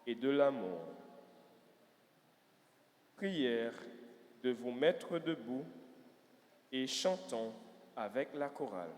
et de l'amour. Prière de vous mettre debout et chantons avec la chorale.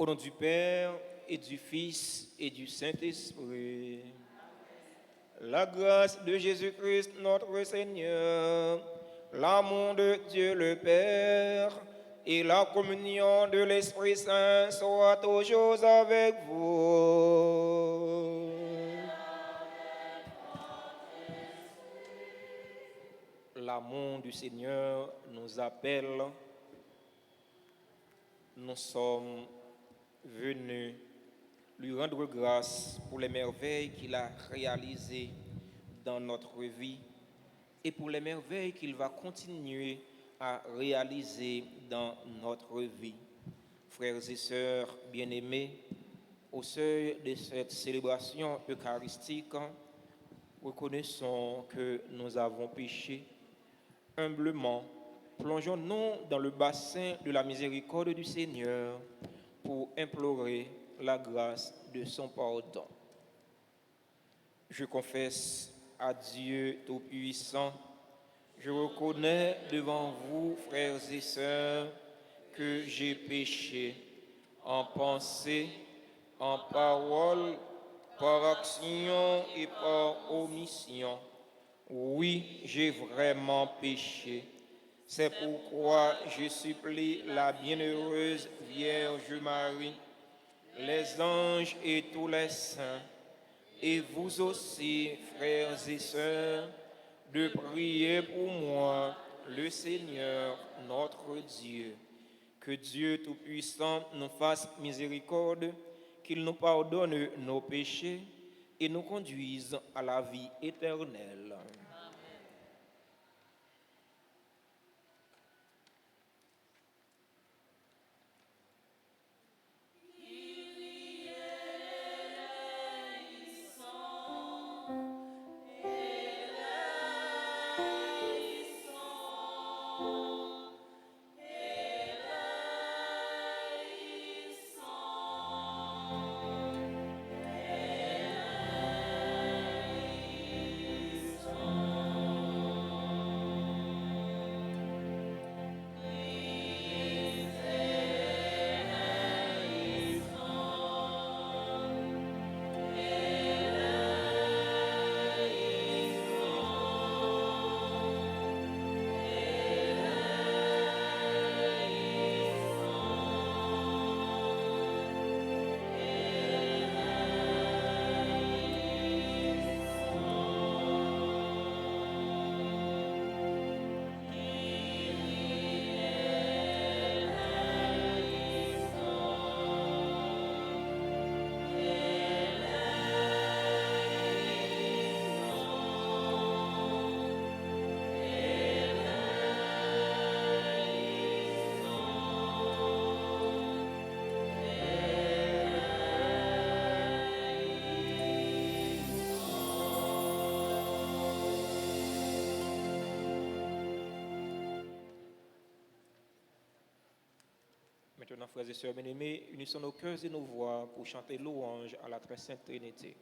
Au nom du Père et du Fils et du Saint-Esprit, la grâce de Jésus-Christ notre Seigneur, l'amour de Dieu le Père et la communion de l'Esprit Saint soient toujours avec vous. L'amour du Seigneur nous appelle. Nous sommes venus lui rendre grâce pour les merveilles qu'il a réalisées dans notre vie et pour les merveilles qu'il va continuer à réaliser dans notre vie. Frères et sœurs bien-aimés, au seuil de cette célébration eucharistique, reconnaissons que nous avons péché. Humblement, plongeons-nous dans le bassin de la miséricorde du Seigneur pour implorer la grâce de son pardon. Je confesse à Dieu Tout-Puissant, je reconnais devant vous, frères et sœurs, que j'ai péché en pensée, en parole, par action et par omission. Oui, j'ai vraiment péché. C'est pourquoi je supplie la bienheureuse Vierge Marie, les anges et tous les saints, et vous aussi, frères et sœurs, de prier pour moi, le Seigneur, notre Dieu. Que Dieu Tout-Puissant nous fasse miséricorde, qu'il nous pardonne nos péchés et nous conduise à la vie éternelle. Maintenant, frères et sœurs bien-aimés, unissons nos cœurs et nos voix pour chanter louange à la très sainte Trinité.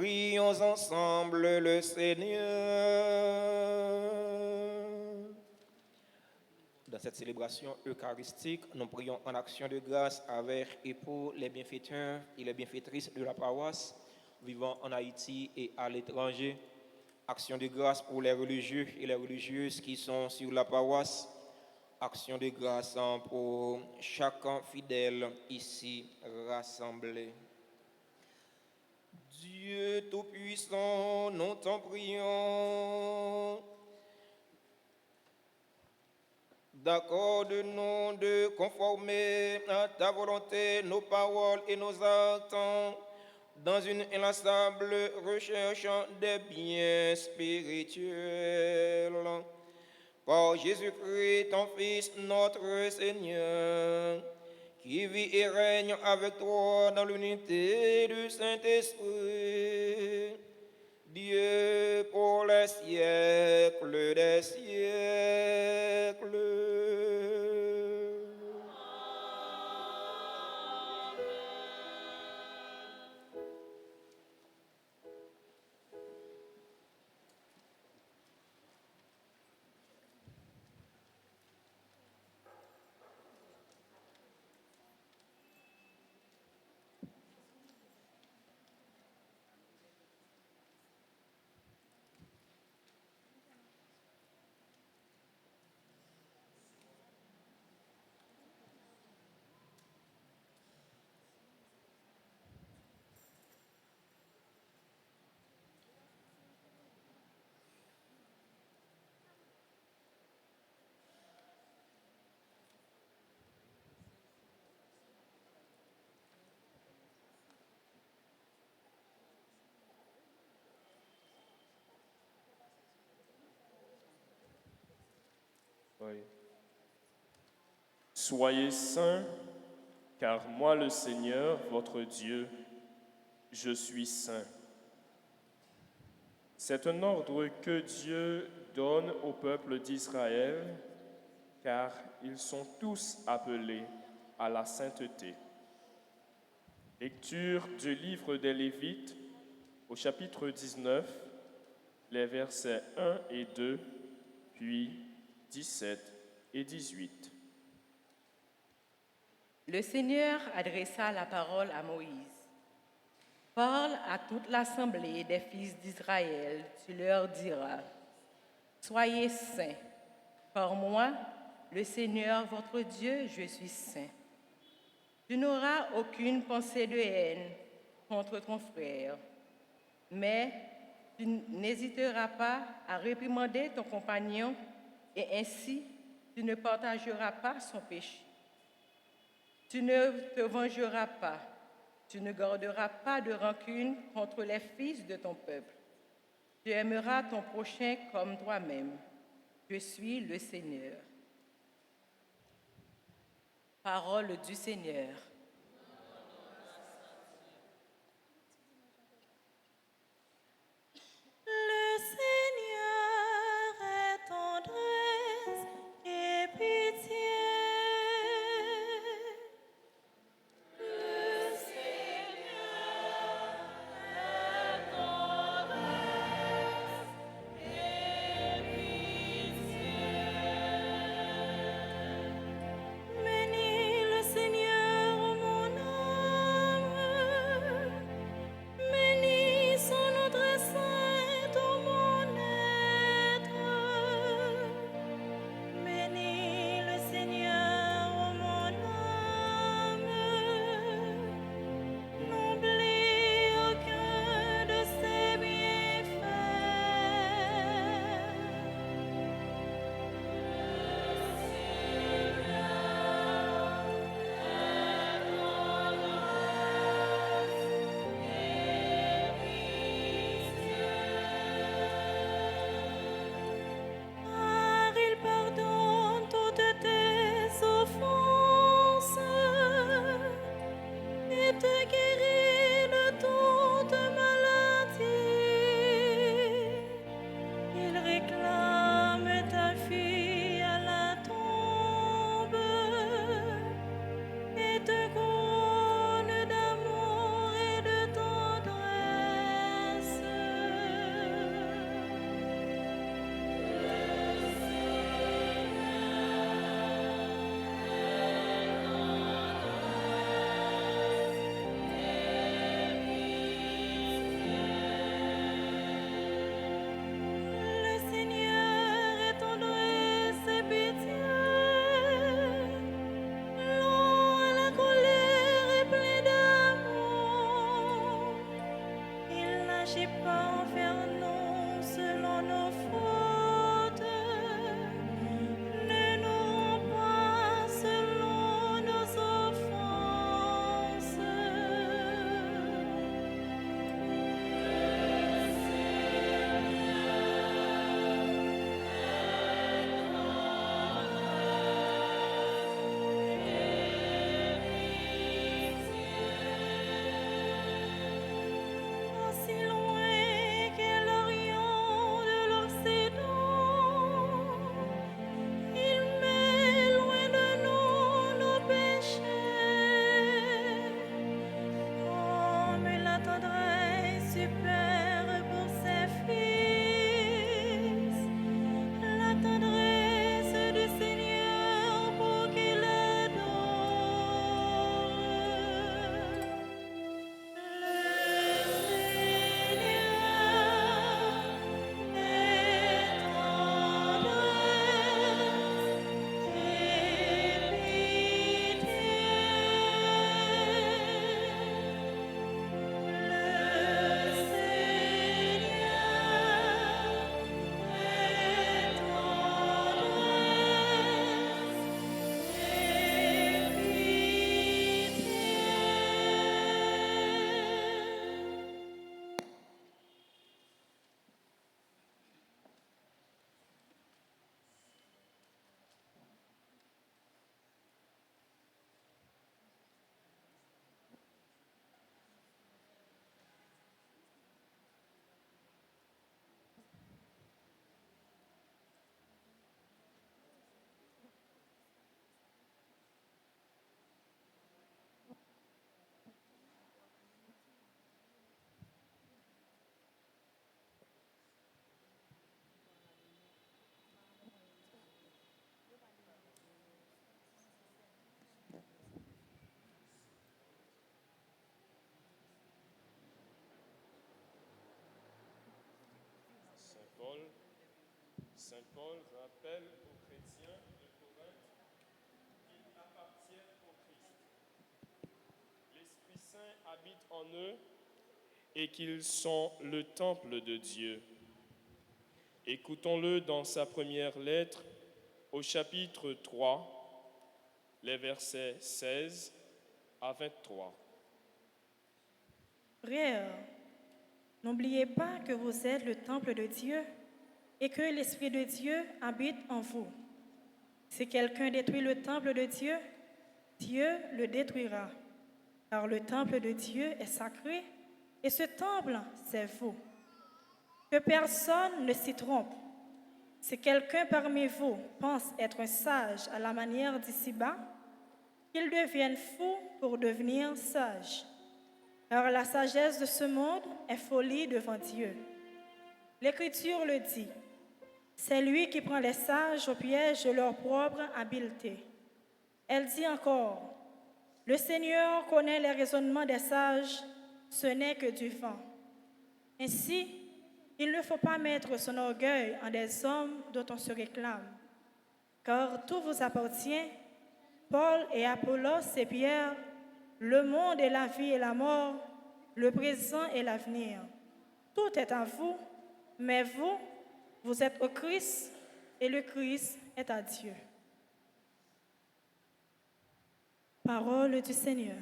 Prions ensemble le Seigneur. Dans cette célébration eucharistique, nous prions en action de grâce avec et pour les bienfaiteurs et les bienfaitrices de la paroisse vivant en Haïti et à l'étranger. Action de grâce pour les religieux et les religieuses qui sont sur la paroisse. Action de grâce pour chacun fidèle ici rassemblé. Dieu Tout-Puissant, nous t'en prions. D'accorde-nous de conformer à ta volonté nos paroles et nos actes dans une inlassable recherche des biens spirituels. Par Jésus-Christ, ton Fils, notre Seigneur, qui vit et règne avec toi dans l'unité du Saint-Esprit, Dieu pour les siècles des siècles. siècles. Oui. Soyez saints, car moi, le Seigneur, votre Dieu, je suis saint. C'est un ordre que Dieu donne au peuple d'Israël, car ils sont tous appelés à la sainteté. Lecture du livre des Lévites au chapitre 19, les versets 1 et 2, puis 17 et 18. Le Seigneur adressa la parole à Moïse. Parle à toute l'assemblée des fils d'Israël, tu leur diras, soyez saints, car moi, le Seigneur votre Dieu, je suis saint. Tu n'auras aucune pensée de haine contre ton frère, mais tu n'hésiteras pas à réprimander ton compagnon et ainsi tu ne partageras pas son péché. Tu ne te vengeras pas, tu ne garderas pas de rancune contre les fils de ton peuple. Tu aimeras ton prochain comme toi-même. Je suis le Seigneur. Parole du Seigneur. Le Seigneur est tendresse et pitié. Le Seigneur est tendresse et pitié. Bénis le Seigneur, Saint Paul rappelle aux chrétiens de Corinthe qu'ils appartiennent au Christ. L'Esprit Saint habite en eux et qu'ils sont le temple de Dieu. Écoutons-le dans sa première lettre au chapitre 3, les versets 16 à 23. Frères, n'oubliez pas que vous êtes le temple de Dieu et que l'Esprit de Dieu habite en vous. Si quelqu'un détruit le temple de Dieu, Dieu le détruira, car le temple de Dieu est sacré et ce temple, c'est vous. Que personne ne s'y trompe. Si quelqu'un parmi vous pense être un sage à la manière d'ici-bas, qu'il devienne fou pour devenir sage. Car la sagesse de ce monde est folie devant Dieu. L'Écriture le dit, c'est lui qui prend les sages au piège de leur propre habileté. Elle dit encore, le Seigneur connaît les raisonnements des sages, ce n'est que du vent. Ainsi, il ne faut pas mettre son orgueil en des hommes dont on se réclame, car tout vous appartient, Paul et Apollos et Pierre, le monde et la vie et la mort, le présent et l'avenir. Tout est à vous, mais vous, vous êtes au Christ et le Christ est à Dieu. Parole du Seigneur.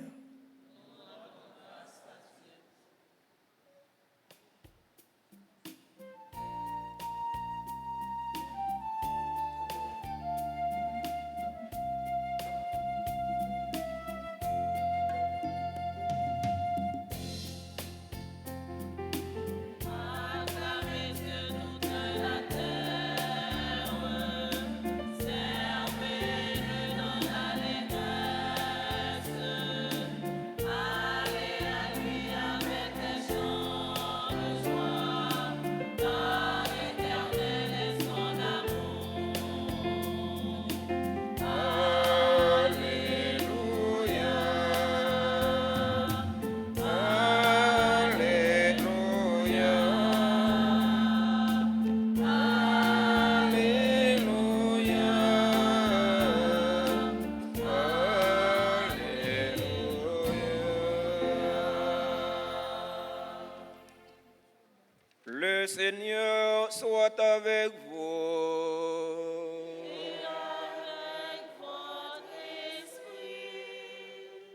Le Seigneur soit avec vous.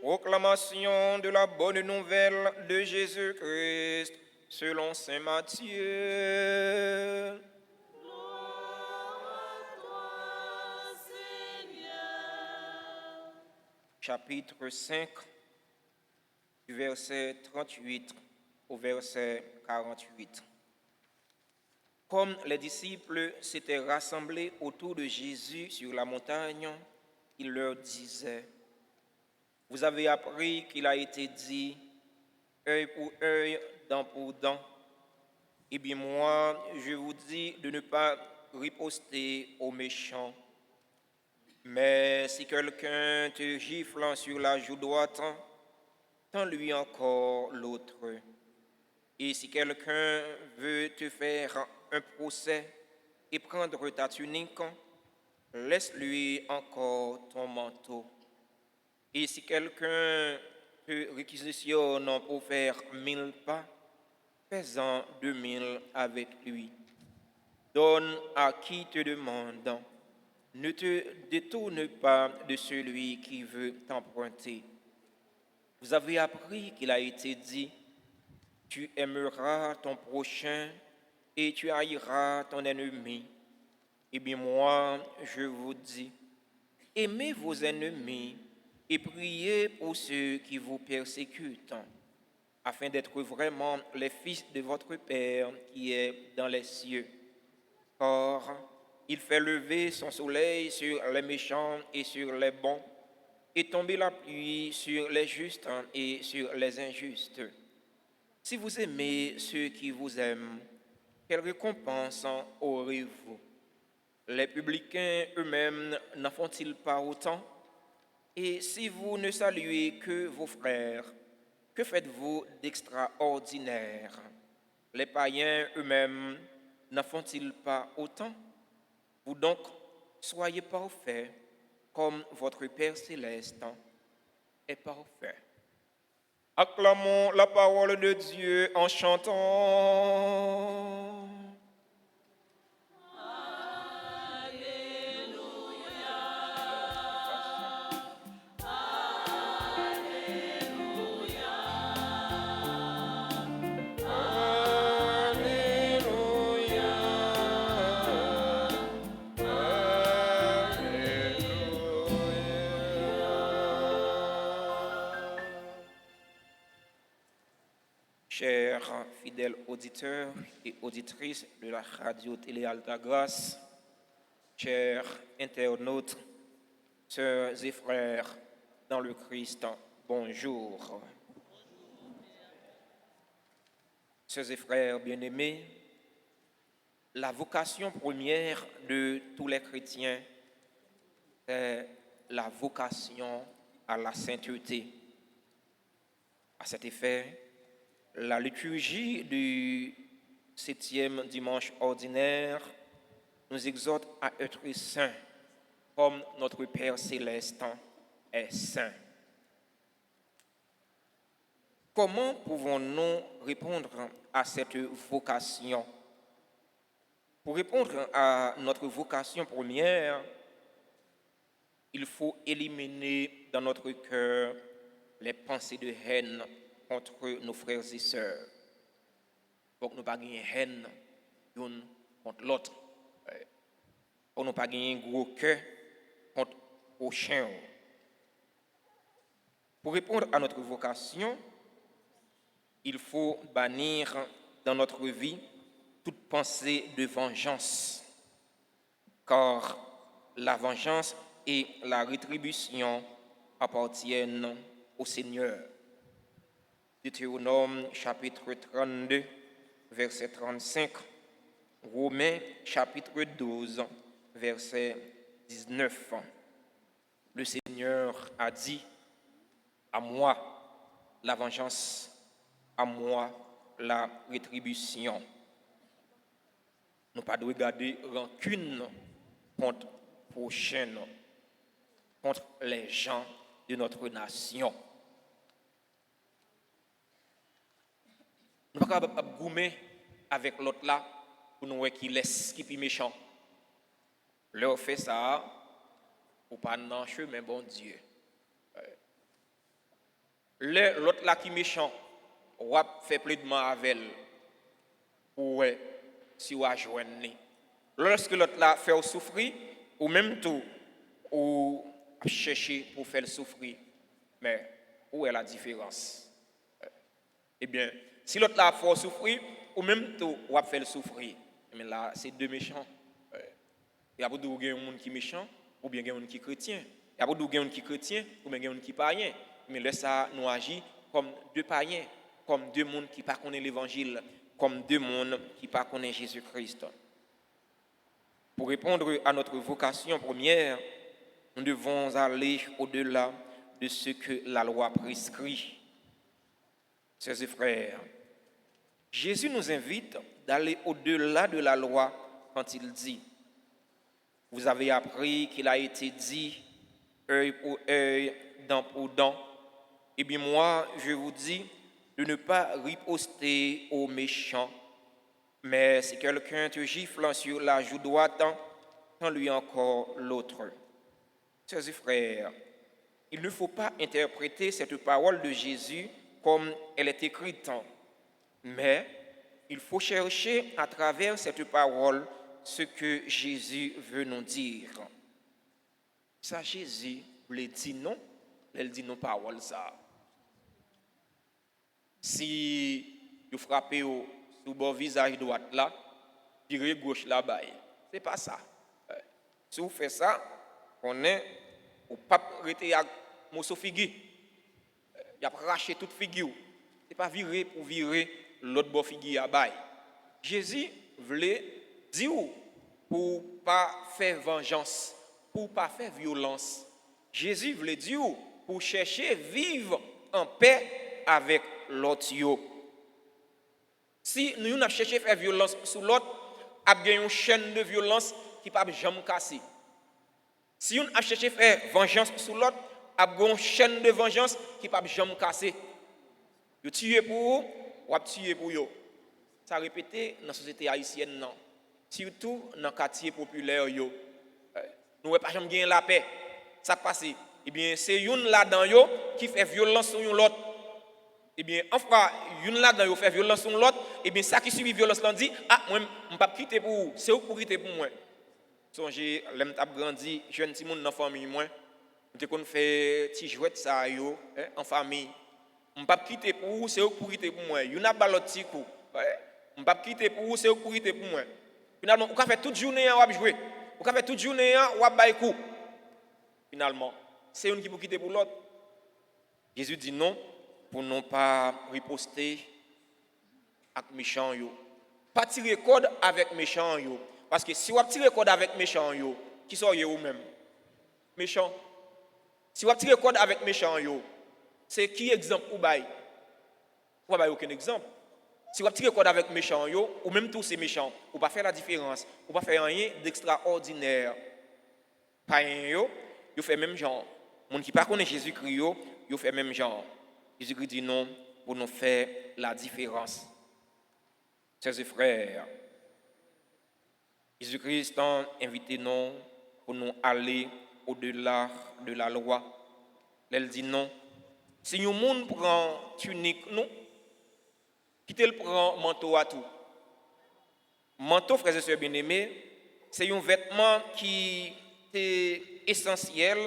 Proclamation de la bonne nouvelle de Jésus-Christ selon saint Matthieu. Chapitre 5, du verset 38 au verset 48. Comme les disciples s'étaient rassemblés autour de Jésus sur la montagne, il leur disait, « Vous avez appris qu'il a été dit, œil pour œil, dent pour dent. Eh bien moi, je vous dis de ne pas riposter aux méchants. Mais si quelqu'un te gifle sur la joue droite, tends-lui encore l'autre. Et si quelqu'un veut te faire un procès et prendre ta tunique, laisse-lui encore ton manteau. Et si quelqu'un te réquisitionne pour faire 1000 pas, fais-en 2000 avec lui. Donne à qui te demande. Ne te détourne pas de celui qui veut t'emprunter. Vous avez appris qu'il a été dit, tu aimeras ton prochain et tu haïras ton ennemi. Eh bien moi, je vous dis, aimez vos ennemis et priez pour ceux qui vous persécutent, afin d'être vraiment les fils de votre Père qui est dans les cieux. Car il fait lever son soleil sur les méchants et sur les bons, et tomber la pluie sur les justes et sur les injustes. Si vous aimez ceux qui vous aiment, quelle récompense aurez-vous? Les publicains eux-mêmes n'en font-ils pas autant? Et si vous ne saluez que vos frères, que faites-vous d'extraordinaire? Les païens eux-mêmes n'en font-ils pas autant? Vous donc, soyez parfaits comme votre Père céleste est parfait. Acclamons la parole de Dieu en chantant. Chers fidèles auditeurs et auditrices de la radio-télé Altagrace, chers internautes, sœurs et frères dans le Christ, bonjour. Sœurs et frères bien-aimés, la vocation première de tous les chrétiens est la vocation à la sainteté. À cet effet, la liturgie du 7e dimanche ordinaire nous exhorte à être saints comme notre Père céleste est saint. Comment pouvons-nous répondre à cette vocation? Pour répondre à notre vocation première, il faut éliminer dans notre cœur les pensées de haine contre nos frères et sœurs. Pour que nous ne pas gagner haine l'une contre l'autre. Pour ne pas gagner un gros cœur contre le prochain. Pour répondre à notre vocation, il faut bannir dans notre vie toute pensée de vengeance. Car la vengeance et la rétribution appartiennent au Seigneur. Deutéronome chapitre 32, verset 35, Romains chapitre 12, verset 19. Le Seigneur a dit, à moi la vengeance, à moi la rétribution. Nous ne pas de garder rancune contre prochaine, contre les gens de notre nation. Nous ne pouvons pas goumer avec l'autre là pour nous voir qui laisse, qui est méchant. Leur fait ça pour pas dans le chemin, bon Dieu. L'autre là qui est méchant, on va faire plaidement avec elle pour si on a joindre. Lorsque l'autre là fait souffrir, ou même tout, ou chercher pour faire souffrir. Mais où est la différence? Eh bien, si l'autre là fait souffrir, ou même tout, on va faire souffrir. Mais là, c'est deux méchants. Il y a beaucoup de gens qui sont méchants, ou bien des gens qui sont chrétiens. Il y a beaucoup de gens qui sont chrétiens, ou bien des gens qui sont païens. Mais là, ça nous agit comme deux païens, comme deux mondes qui ne connaissent pas l'évangile, comme deux mondes qui ne connaissent pas Jésus-Christ. Pour répondre à notre vocation première, nous devons aller au-delà de ce que la loi prescrit. Chers frères, Jésus nous invite d'aller au-delà de la loi quand il dit « Vous avez appris qu'il a été dit œil pour œil, dent pour dent. Eh bien moi, je vous dis de ne pas riposter aux méchants. Mais si quelqu'un te gifle sur la joue droite, tends-lui encore l'autre. » Chers frères, il ne faut pas interpréter cette parole de Jésus comme elle est écrite, mais il faut chercher à travers cette parole ce que Jésus veut nous dire. Ça, Jésus voulait dire non, elle dit non parole ça. Si vous frappez au sous bon visage droit là, virez gauche là-bas. C'est pas ça. Si vous faites ça, on est au pape arrêté à morceau figure. Il a arraché toute figure. C'est pas virer pour virer l'autre bon figure à bail. Jésus voulait dire pour pas faire vengeance, pour pas faire violence. Jésus voulait dire pour chercher vivre en paix avec l'autre. Si nous avons cherché à faire violence sur l'autre, il y a une chaîne de violence qui pas jamais casser. Si on a cherché faire vengeance sur l'autre, a une chaîne de vengeance qui pas jamais casser. Yo tuer pour vous, ou tuer pour yo. Ça répété dans la société haïtienne non. Surtout dans le quartier populaire yo. Nous ne pas jamais gagner la paix. Ça passe. Eh bien, c'est une là-dedans yo qui fait violence sur l'autre. Eh bien, enfin, une là-dedans yo fait violence sur l'autre. Eh bien, ça qui subit violence là dit, ah, moi, je ne pas quitter pour vous. C'est vous pour quitter pour moi. Songez, l'aime t'a grandi, jeune petit monde dans la famille, moi. Je qu'on fait petit jouet ça yo, en famille. Je ne pas quitter pour vous, c'est vous pour quitter pour moi. Vous n'avez pas l'autre petit coup. Je ne pas quitter pour vous, c'est vous pour quitter pour moi. Finalement, vous avez fait toute journée à jouer. Vous avez fait toute journée à bailler coup. Finalement, c'est une qui pour quitter pour l'autre. Jésus dit non pour ne pas riposter avec méchant yo. Pas tirer code avec méchant yo. Parce que si vous tirez code avec méchant yo, qui sont vous même? Méchant. Si vous tirez code avec méchant yo, c'est qui exemple ou bail? Ou pas aucun exemple. Si vous tirez code avec méchant yo, ou même tous ces méchants, ou pas faire la différence, ou pas faire rien d'extraordinaire. Païen yo fait même genre. Moun qui pas connaît Jésus-Christ yo fait même genre. Jésus-Christ dit non pour nous faire la différence. Chers frères, Jésus-Christ a invité nous pour nous aller au-delà de la loi. Elle dit non. Si un monde prend tunique, non, quittez le prend manteau à tout. Manteau, frères et sœurs bien-aimés, c'est un vêtement qui est essentiel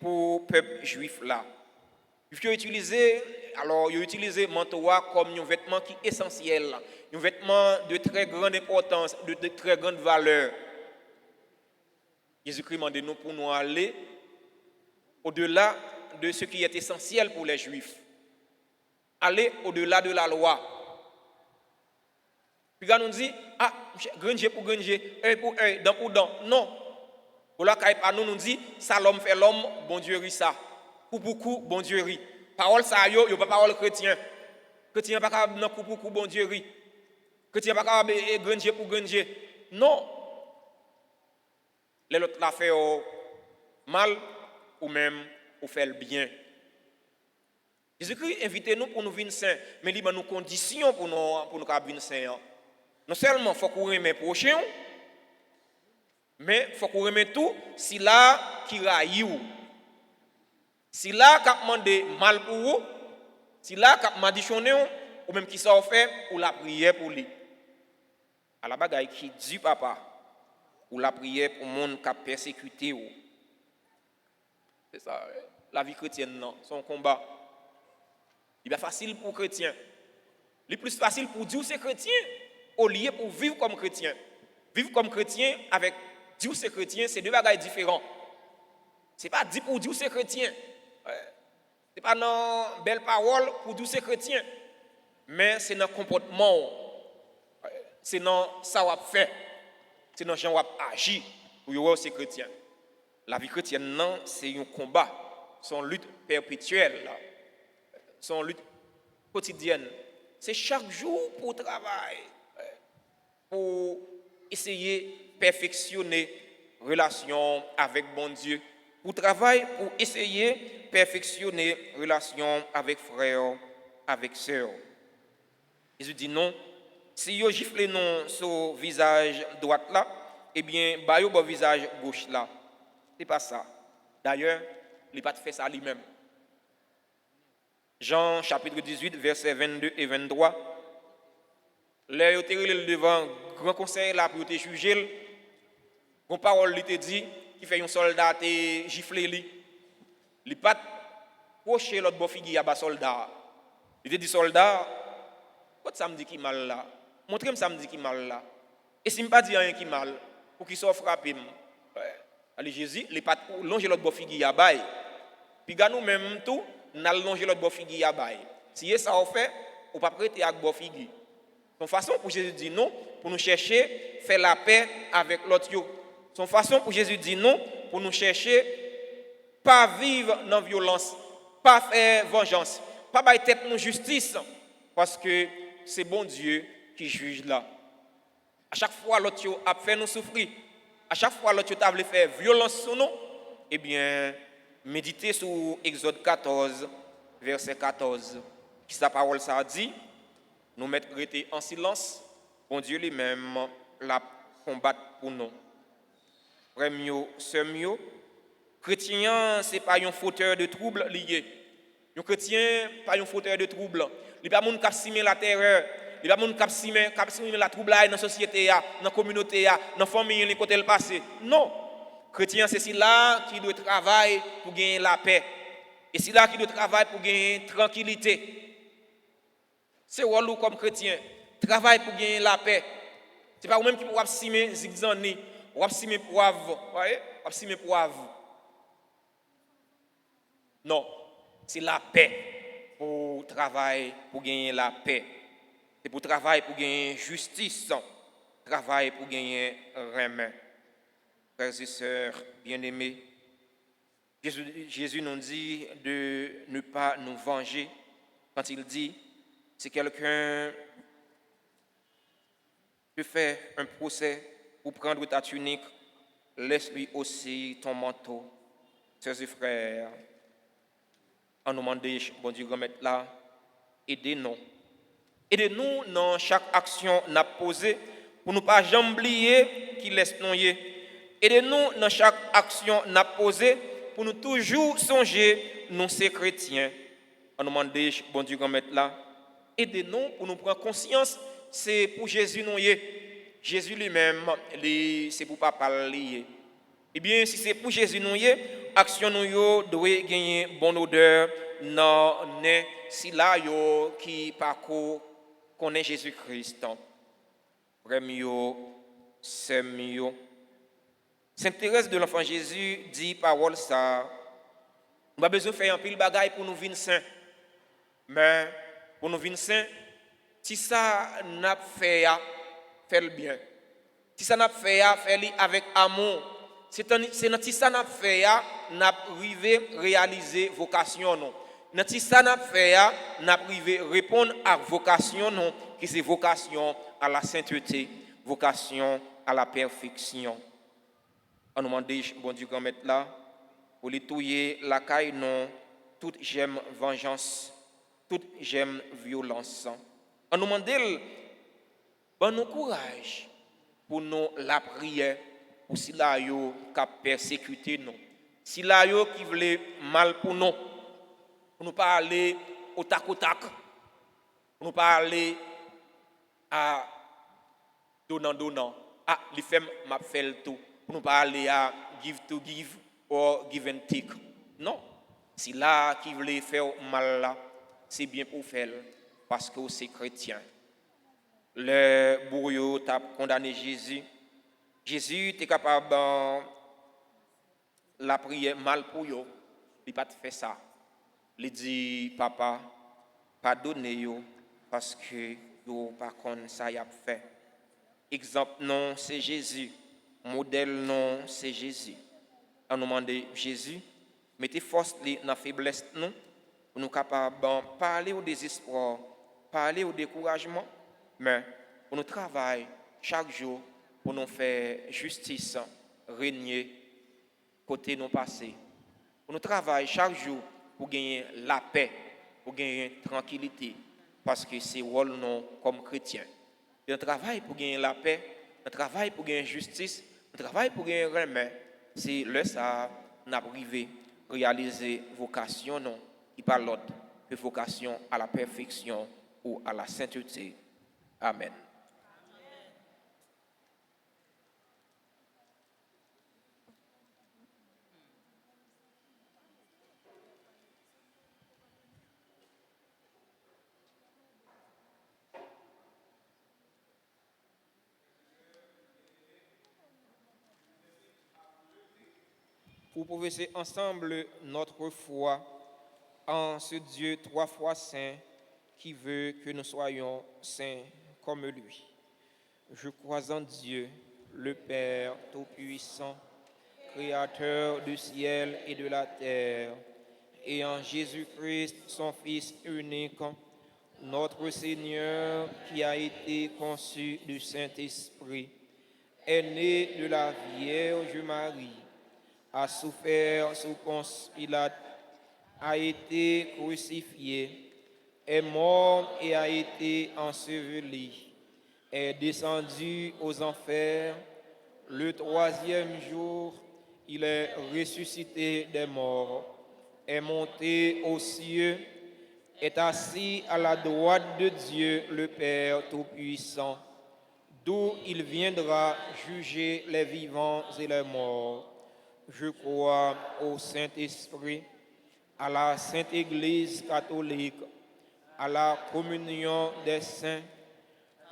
pour le peuple juif là. Il faut utiliser, alors il utilise manteau comme un vêtement qui est essentiel, un vêtement de très grande importance, de très grande valeur. Jésus-Christ demande nous pour nous aller au-delà de ce qui est essentiel pour les Juifs. Aller au-delà de la loi. Puis nous dit, ah, granger pour granger, œil pour œil, dent pour dent. Non. Pour la caille pas nous dit, ça l'homme fait l'homme, bon Dieu rit ça. Coup pour coup, bon Dieu rit. Parole ça yo pas parole chrétien. Chrétien pas capable nan coup pour coup, bon Dieu rit. Chrétien pas capable granger pour granger. Non. Les autres la fait mal ou même ou fait le bien. Jésus-Christ invite nous pour nous venir saints, mais il y a nos conditions pour nous venir saints. Non seulement faut qu'on aime prochain, mais faut qu'on aime tout si là qui raille ou. Si là qui demande mal pour vous, si là qui m'additionné ou même qui s'en fait ou la prière pour lui. À la bagaille qui dit papa ou la prière pour monde qui a persécuté ou. C'est ça, la vie chrétienne non, son combat. Il est facile pour chrétien. Il est plus facile pour dire c'est chrétien au lieu pour vivre comme chrétien. Vivre comme chrétien avec dire c'est chrétien, c'est deux bagages différents. C'est pas dit pour dire c'est chrétien. C'est pas dans belle parole pour dire c'est chrétien. Mais c'est dans le comportement. C'est dans ça qu'on fait. C'est dans gens qu'on agit pour dire c'est chrétien. La vie chrétienne non, c'est un combat, son lutte perpétuelle. Son lutte quotidienne. C'est chaque jour pour travailler, pour essayer de perfectionner relation avec bon Dieu, pour travailler, pour essayer de perfectionner relation avec frère, avec sœur. Jésus dit non. Si vous giflez non sur le visage droit là, eh bien, bah yo bon visage gauche là. C'est pas ça. D'ailleurs, il n'a pas fait ça lui-même. Jean chapitre 18, versets 22 et 23. Là, il était devant le grand conseil là pour te juger. Une parole lui te dit qui fait un soldat te gifler lui. Il pas procher l'autre bon figure à bas soldat. Il te dit soldat, quoi ça me dit qui mal là? Montrez-moi ça me dit qui mal là. Et si me pas dit rien qui mal pour qu'il soit frappé. Allez Jésus, il pas longer l'autre bon figure à bas. Puis gars nous même tout n'a longer l'autre bon figure à bail. Si ça on fait, on pas prêter avec bon figure. Son façon pour Jésus dire non, pour nous chercher faire la paix avec l'autre. Son façon pour Jésus dire non, pour nous chercher pas vivre dans violence, pas faire vengeance, pas bailler tête nous justice parce que c'est bon Dieu qui juge là. À chaque fois l'autre a fait nous souffrir, à chaque fois que tu as voulu faire violence sur nous, eh bien, méditez sur Exode 14, verset 14. Qui sa parole ça dit? Nous mettre en silence, bon Dieu lui-même la combattre pour nous. Frère mio, sœur mio, chrétien, ce n'est pas un fauteur de troubles lié. Un chrétien, pas un fauteur de troubles. Il n'y a pas de monde qui la terreur. Il n'y a pas de monde qui simer la trouble dans la société, dans la communauté, dans la famille, dans le côté passé. Non. Chrétien, c'est là qui doit travailler pour gagner la paix. Et c'est là qui doit travailler pour gagner tranquillité. C'est où comme chrétien, travaille pour gagner la paix. Ce n'est pas vous-même qui pouvez simer zigzani, ou simer poivre, voyez, ou simer poivre. Non, c'est la paix pour travailler pour gagner la paix. C'est pour travailler pour gagner justice, travailler pour gagner remède. Frères et sœurs bien-aimés, Jésus nous dit de ne pas nous venger quand il dit si quelqu'un te fait un procès pour prendre ta tunique, laisse-lui aussi ton manteau. Sœurs et frères, en nous demandant, bon Dieu, remettre là, aidez-nous. Aidez-nous dans chaque action qu'on a posée pour ne pas jamais oublier qui laisse nous. Aidez-nous dans chaque action qu'on a posée pour nous toujours songer, nous ces chrétiens. En nous demandant, bon Dieu, remettre là, aidez-nous pour nous prendre conscience, c'est pour Jésus nous y est. Jésus lui-même, c'est pour papa lié. Eh bien, si c'est pour Jésus nous y est, action nous doit gagner bonne odeur non si là yo qui parcourt connaît Jésus-Christ. Frère c'est mieux. Sainte Thérèse de l'Enfant Jésus dit parole ça. On a besoin de faire un pile bagaille pour nous venir saints. Mais pour nous venir saints, si ça n'a fait, fait le bien. Si ça n'a fait, fait avec amour. C'est si ça n'a fait, n'a privé réaliser vocation non. Si ça n'a fait, n'a privé répondre à vocation non, qui c'est vocation à la sainteté, vocation à la perfection. On nous demande, bon Dieu, qu'on mette là, pour les touiller la caille non, toute j'aime vengeance, toute j'aime violence. On nous demande, bon nous courage pour nous la prière, pour si là yo qui persécuté nous, si là yo qui voulait mal pour nous pas aller au tac, pour nous pas aller à donnant, ah les femmes m'a fait le tout, pour nous pas aller à give to give ou give and take. Non, si là qui voulait faire mal là, c'est bien pour faire parce que c'est chrétien. Le bourreau t'a condamné Jésus. Jésus était capable de la prière mal pour eux. Il n'a pas fait ça. Il dit, papa, pardonnez-vous parce que vous pas comme ça y a fait. Exemple non, c'est Jésus. Modèle non, c'est Jésus. On nous demande Jésus, mettez force dans la faiblesse nous, pour nous capables de parler au désespoir, parler au découragement, mais pour nous travailler chaque jour pour nous faire justice, régner côté nos passés. Pour nous travailler chaque jour pour gagner la paix, pour gagner tranquillité, parce que c'est rôle nous comme chrétiens. Nous travaillons pour gagner la paix, nous travaillons pour gagner justice, nous travaillons pour gagner remède. C'est le ça n'a privé réaliser vocation non qui par l'autre de vocation à la perfection ou à la sainteté. Amen. Pour professer ensemble notre foi en ce Dieu 3 fois saint qui veut que nous soyons saints comme lui. Je crois en Dieu, le Père Tout-Puissant, Créateur du ciel et de la terre, et en Jésus-Christ, son Fils unique, notre Seigneur qui a été conçu du Saint-Esprit, est né de la Vierge Marie, a souffert sous Ponce Pilate, a été crucifié, est mort et a été enseveli, est descendu aux enfers. Le troisième jour, il est ressuscité des morts, est monté aux cieux, est assis à la droite de Dieu le Père Tout-Puissant, d'où il viendra juger les vivants et les morts. Je crois au Saint-Esprit, à la Sainte Église catholique, à la communion des saints,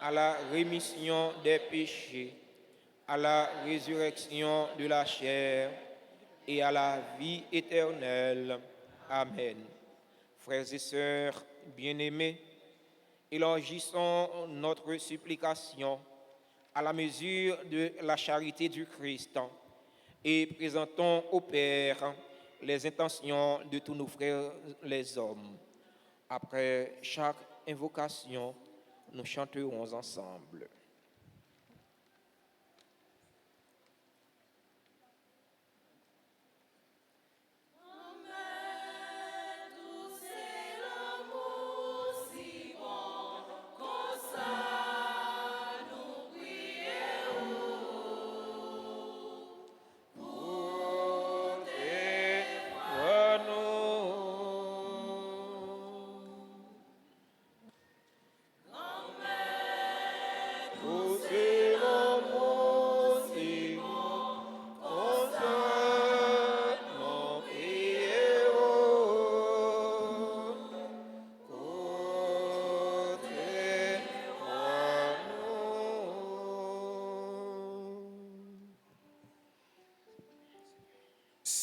à la rémission des péchés, à la résurrection de la chair et à la vie éternelle. Amen. Frères et sœurs bien-aimés, élargissons notre supplication à la mesure de la charité du Christ et présentons au Père les intentions de tous nos frères les hommes. Après chaque invocation, nous chanterons ensemble.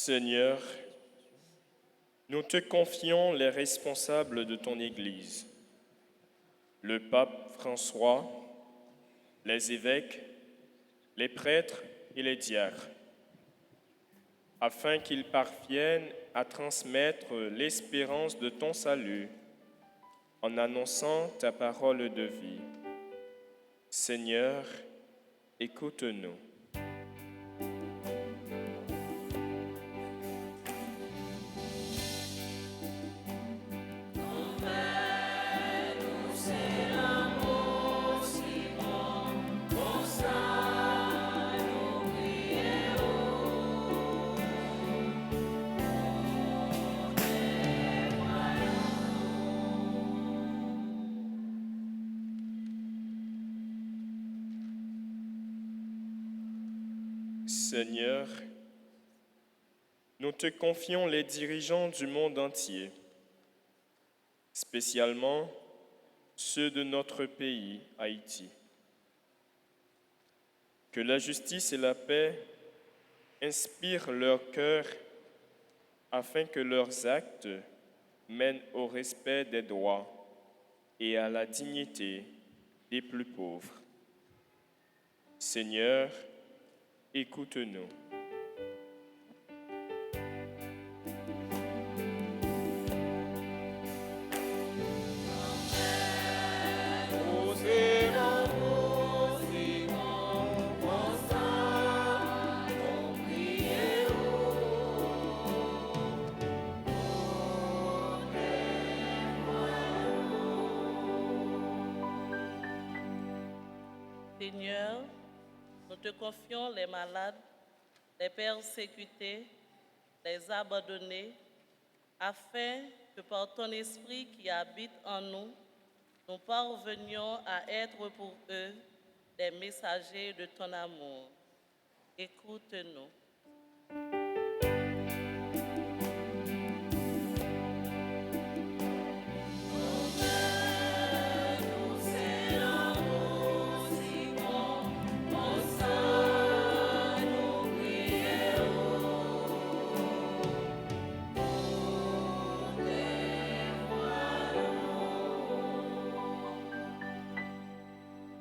Seigneur, nous te confions les responsables de ton Église, le pape François, les évêques, les prêtres et les diacres, afin qu'ils parviennent à transmettre l'espérance de ton salut en annonçant ta parole de vie. Seigneur, écoute-nous. Seigneur, nous te confions les dirigeants du monde entier, spécialement ceux de notre pays, Haïti. Que la justice et la paix inspirent leur cœur afin que leurs actes mènent au respect des droits et à la dignité des plus pauvres. Seigneur, écoute-nous. Seigneur, nous te confions les malades, les persécutés, les abandonnés, afin que par ton esprit qui habite en nous, nous parvenions à être pour eux des messagers de ton amour. Écoute-nous.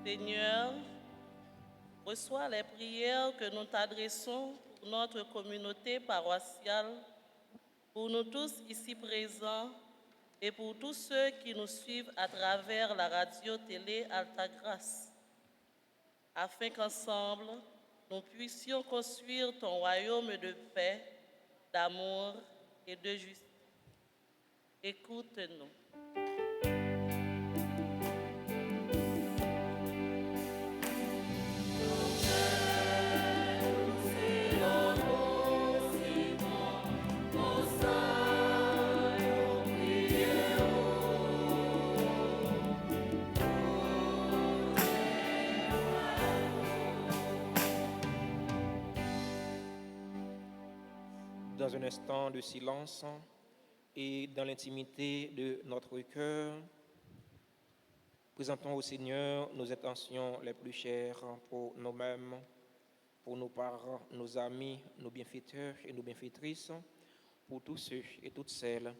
Seigneur, reçois les prières que nous t'adressons pour notre communauté paroissiale, pour nous tous ici présents et pour tous ceux qui nous suivent à travers la radio-télé Alta Grâce, afin qu'ensemble, nous puissions construire ton royaume de paix, d'amour et de justice. Écoute-nous. Dans un instant de silence et dans l'intimité de notre cœur, présentons au Seigneur nos intentions les plus chères pour nous-mêmes, pour nos parents, nos amis, nos bienfaiteurs et nos bienfaitrices, pour tous ceux et toutes celles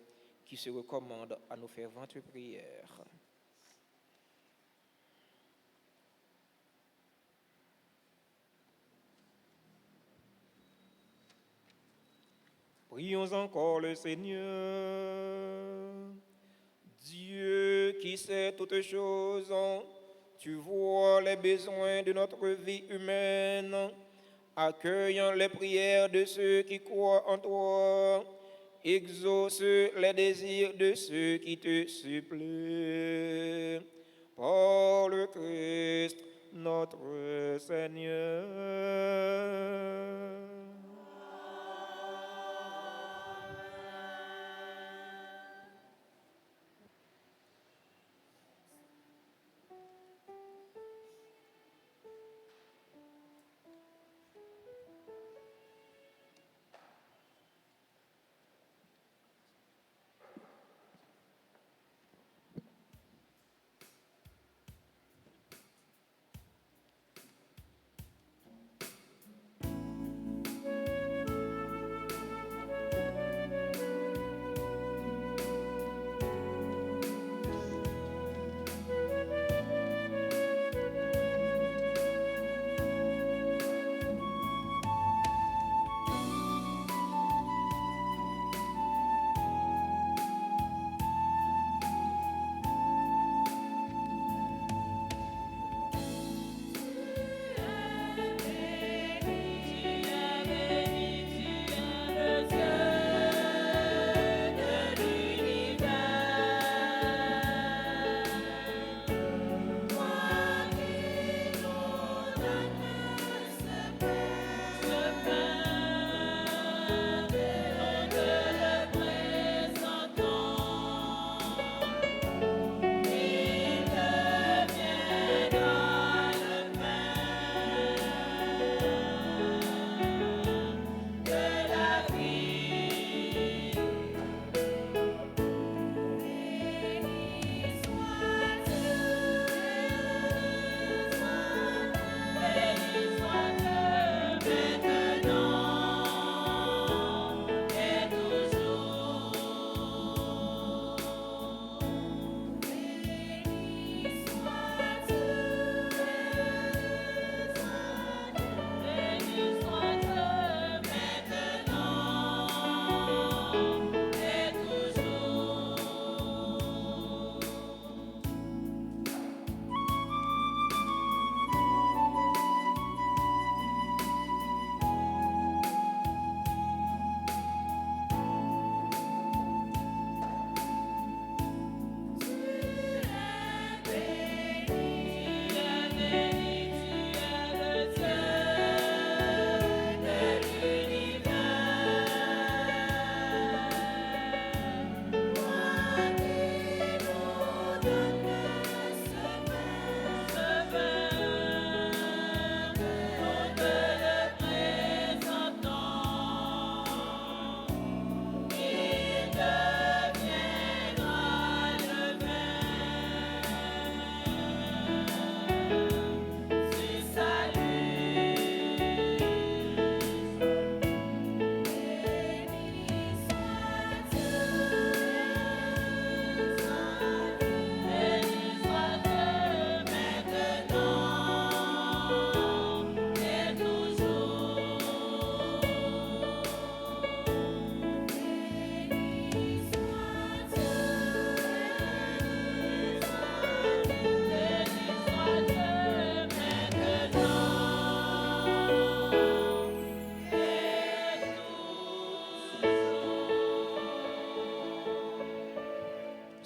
qui se recommandent à nos ferventes prières. Prions encore le Seigneur. Dieu qui sait toutes choses, tu vois les besoins de notre vie humaine, accueillant les prières de ceux qui croient en toi, exauce les désirs de ceux qui te supplient. Par le Christ, notre Seigneur.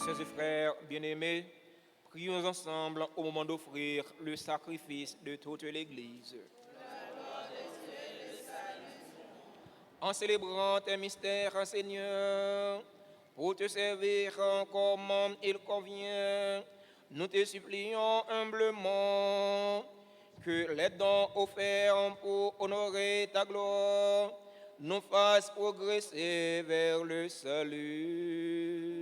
Sœurs et frères bien-aimés, prions ensemble au moment d'offrir le sacrifice de toute l'Église. En célébrant tes mystères, Seigneur, pour te servir comme il convient, nous te supplions humblement que les dons offerts pour honorer ta gloire nous fassent progresser vers le salut.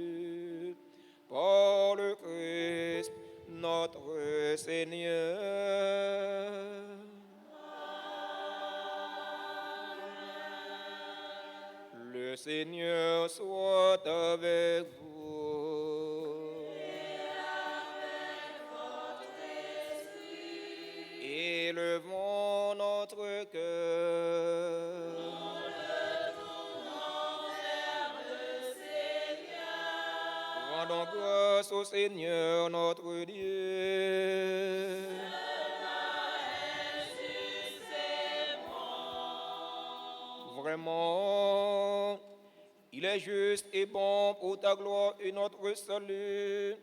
Par le Christ, notre Seigneur. Le Seigneur soit avec vous. Élevons notre cœur. Rendons grâce au Seigneur notre Dieu. Vraiment, il est juste et bon pour ta gloire et notre salut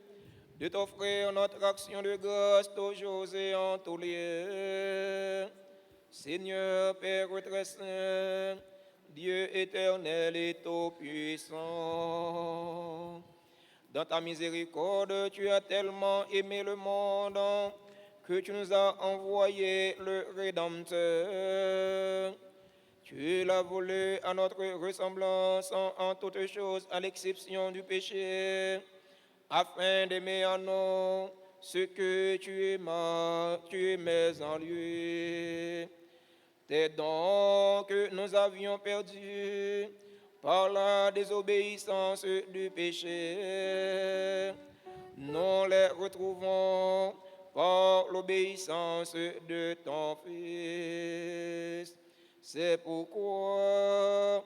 de t'offrir notre action de grâce toujours et en tous lieux. Seigneur, Père très saint, Dieu éternel et tout-puissant, dans ta miséricorde, tu as tellement aimé le monde que tu nous as envoyé le Rédempteur. Tu l'as voulu à notre ressemblance en toutes choses, à l'exception du péché, afin d'aimer en nous ce que tu aimais en lui. Tes dons que nous avions perdus par la désobéissance du péché, nous les retrouvons par l'obéissance de ton Fils. C'est pourquoi,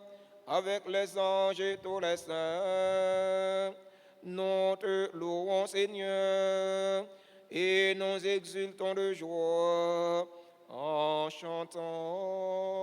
avec les anges et tous les saints, nous te louons, Seigneur, et nous exultons de joie en chantant.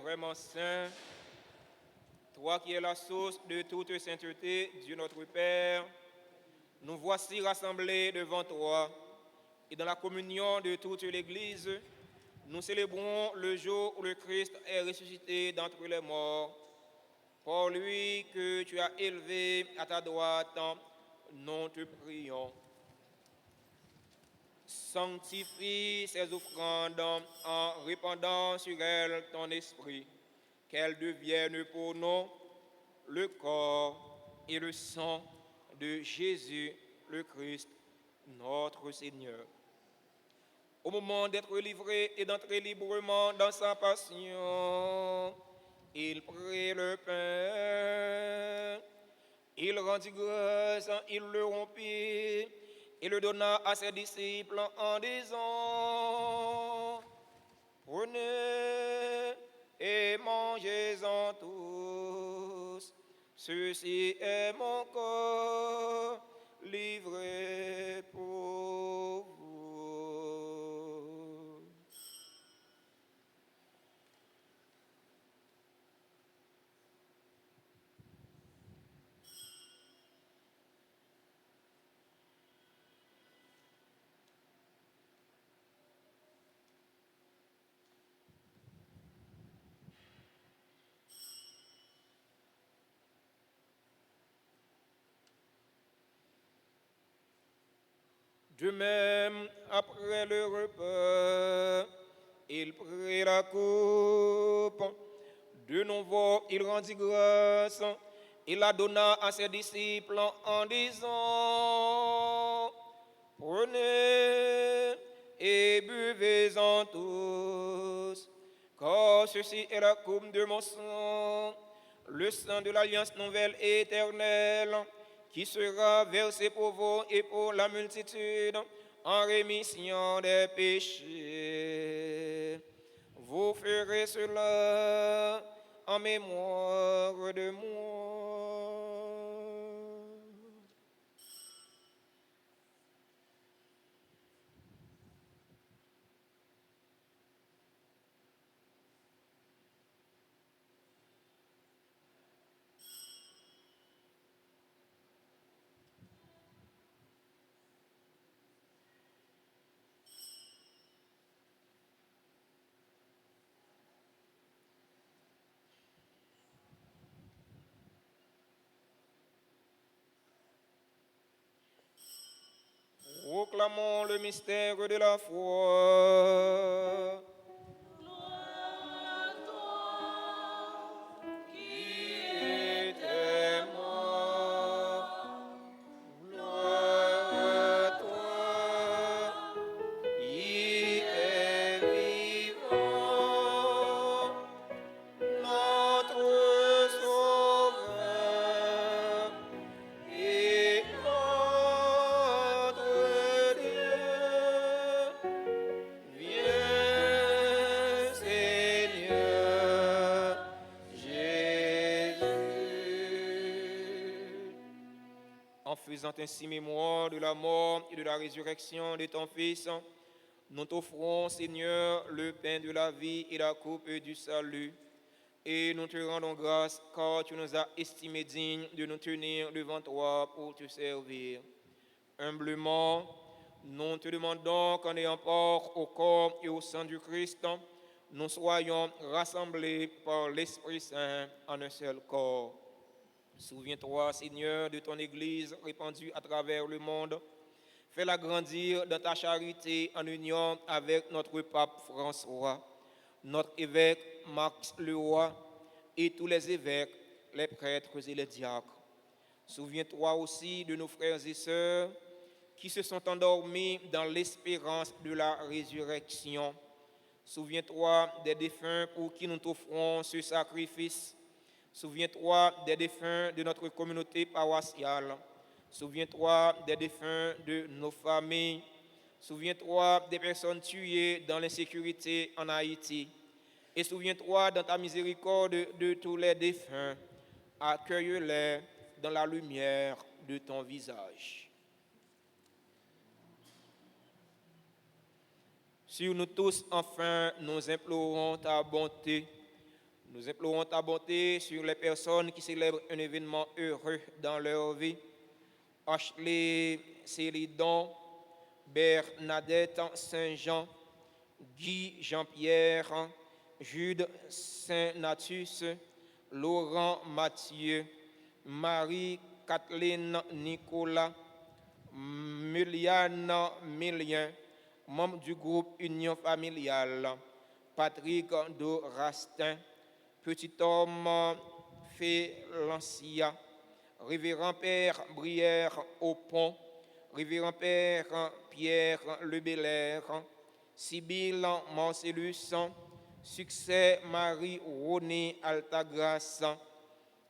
Vraiment saint, toi qui es la source de toute sainteté, Dieu notre Père, nous voici rassemblés devant toi et dans la communion de toute l'Église, nous célébrons le jour où le Christ est ressuscité d'entre les morts. Pour lui que tu as élevé à ta droite, nous te prions. Sanctifie ces offrandes en répandant sur elles ton esprit, qu'elles deviennent pour nous le corps et le sang de Jésus le Christ, notre Seigneur. Au moment d'être livré et d'entrer librement dans sa passion, il prit le pain, il rendit grâce, il le rompit et le donna à ses disciples en disant: Prenez et mangez-en tous, ceci est mon corps livré pour vous. De même, après le repas, il prit la coupe. De nouveau, il rendit grâce. Il la donna à ses disciples en disant: Prenez et buvez-en tous, car ceci est la coupe de mon sang, le sang de l'alliance nouvelle et éternelle, qui sera versé pour vous et pour la multitude en rémission des péchés. Vous ferez cela en mémoire de moi. Proclamons le mystère de la foi. Était mort, gloire à toi, qui est vivant, notre Sauveur et notre Dieu. Viens, Seigneur Jésus. En faisant ainsi mémoire de la mort et de la résurrection de ton Fils, nous t'offrons, Seigneur, le pain de la vie et la coupe du salut. Et nous te rendons grâce car tu nous as estimés dignes de nous tenir devant toi pour te servir. Humblement, nous te demandons qu'en ayant part au corps et au sang du Christ, nous soyons rassemblés par l'Esprit Saint en un seul corps. Souviens-toi, Seigneur, de ton Église répandue à travers le monde. Fais-la grandir dans ta charité en union avec notre pape François, notre évêque Max Leroy et tous les évêques, les prêtres et les diacres. Souviens-toi aussi de nos frères et sœurs qui se sont endormis dans l'espérance de la résurrection. Souviens-toi des défunts pour qui nous t'offrons ce sacrifice. Souviens-toi des défunts de notre communauté paroissiale. Souviens-toi des défunts de nos familles. Souviens-toi des personnes tuées dans l'insécurité en Haïti. Et souviens-toi dans ta miséricorde de tous les défunts. Accueille-les dans la lumière de ton visage. Sur nous tous, enfin, nous implorons ta bonté. Nous implorons ta bonté sur les personnes qui célèbrent un événement heureux dans leur vie. Ashley Célidon, Bernadette Saint-Jean, Guy Jean-Pierre, Jude Saint-Natus, Laurent Mathieu, Marie-Kathleen Nicolas, Muliane Milien, membre du groupe Union familiale, Patrick Dorastin, Petit homme Félancia, Révérend Père Brière Aupont, Révérend Père Pierre Lebelair, Sibylle Marcellus, Succès Marie-René Altagrace,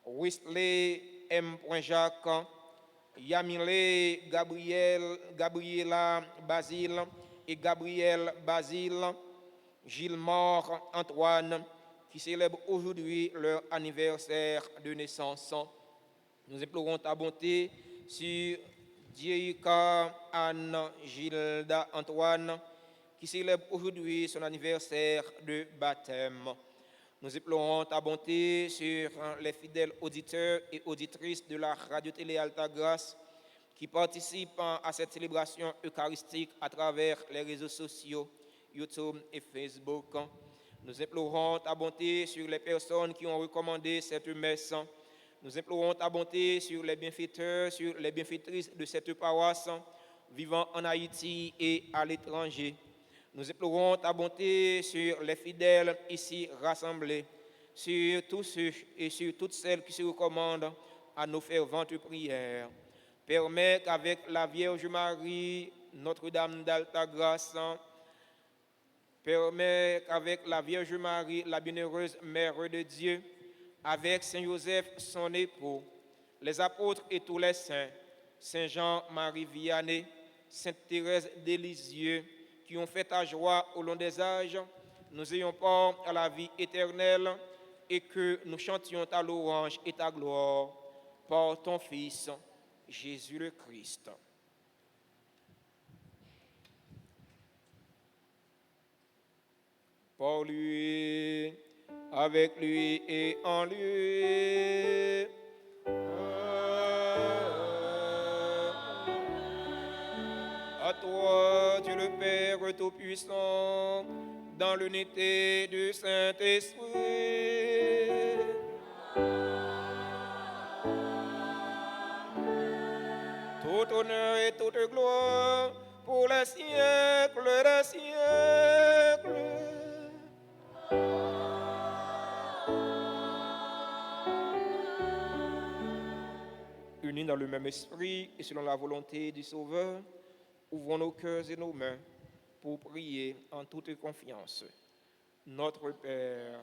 Wesley M. Jacques, Yamile Gabriela Basile et Gabriel Basile, Gilmore Antoine, qui célèbrent aujourd'hui leur anniversaire de naissance. Nous implorons ta bonté sur Dieika Anne Gilda Antoine, qui célèbre aujourd'hui son anniversaire de baptême. Nous implorons ta bonté sur les fidèles auditeurs et auditrices de la radio-télé Altagrace qui participent à cette célébration eucharistique à travers les réseaux sociaux, YouTube et Facebook. Nous implorons ta bonté sur les personnes qui ont recommandé cette messe. Nous implorons ta bonté sur les bienfaiteurs, sur les bienfaitrices de cette paroisse vivant en Haïti et à l'étranger. Nous implorons ta bonté sur les fidèles ici rassemblés, sur tous ceux et sur toutes celles qui se recommandent à nos ferventes prières. Permets qu'avec la Vierge Marie, Notre-Dame d'Altagrace, permets qu'avec la Vierge Marie, la bienheureuse Mère de Dieu, avec Saint Joseph, son époux, les apôtres et tous les saints, Saint Jean-Marie Vianney, Sainte Thérèse des Lisieux, qui ont fait ta joie au long des âges, nous ayons part à la vie éternelle et que nous chantions ta louange et ta gloire par ton Fils, Jésus le Christ. Par lui, avec lui et en lui. À toi, Dieu le Père Tout-Puissant, dans l'unité du Saint-Esprit. Tout honneur et toute gloire pour les siècles des siècles. Unis dans le même esprit et selon la volonté du Sauveur, ouvrons nos cœurs et nos mains pour prier en toute confiance. Notre Père,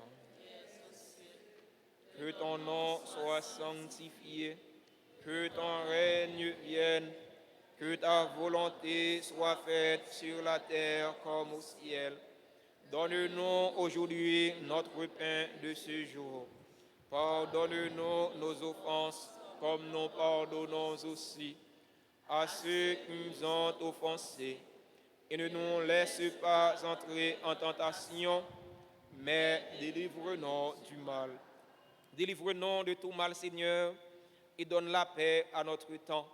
que ton nom soit sanctifié, que ton règne vienne, que ta volonté soit faite sur la terre comme au ciel. Donne-nous aujourd'hui notre pain de ce jour. Pardonne-nous nos offenses, comme nous pardonnons aussi à ceux qui nous ont offensés. Et ne nous laisse pas entrer en tentation, mais délivre-nous du mal. Délivre-nous de tout mal, Seigneur, et donne la paix à notre temps.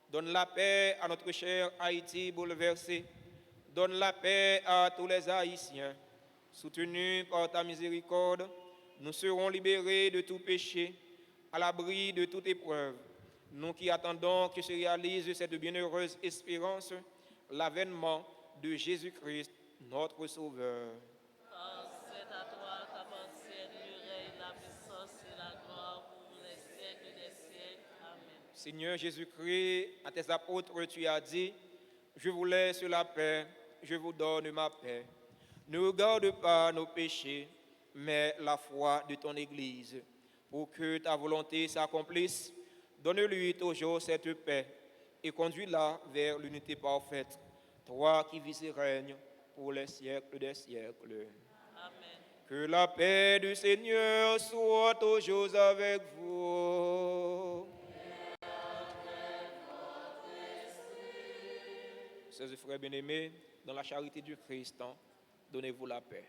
Donne la paix à notre cher Haïti bouleversé. Donne la paix à tous les Haïtiens. Soutenus par ta miséricorde, nous serons libérés de tout péché, à l'abri de toute épreuve. Nous qui attendons que se réalise cette bienheureuse espérance, l'avènement de Jésus-Christ, notre Sauveur. Car c'est à toi qu'appartiennent le règne, la puissance et la gloire pour les siècles des siècles. Amen. Seigneur Jésus-Christ, à tes apôtres, tu as dit, je vous laisse la paix, je vous donne ma paix. Ne regarde pas nos péchés, mais la foi de ton Église. Pour que ta volonté s'accomplisse, donne-lui toujours cette paix et conduis-la vers l'unité parfaite. Toi qui vis et règnes pour les siècles des siècles. Amen. Que la paix du Seigneur soit toujours avec vous. Chers et frères bien-aimés, dans la charité du Christ, donnez-vous la paix.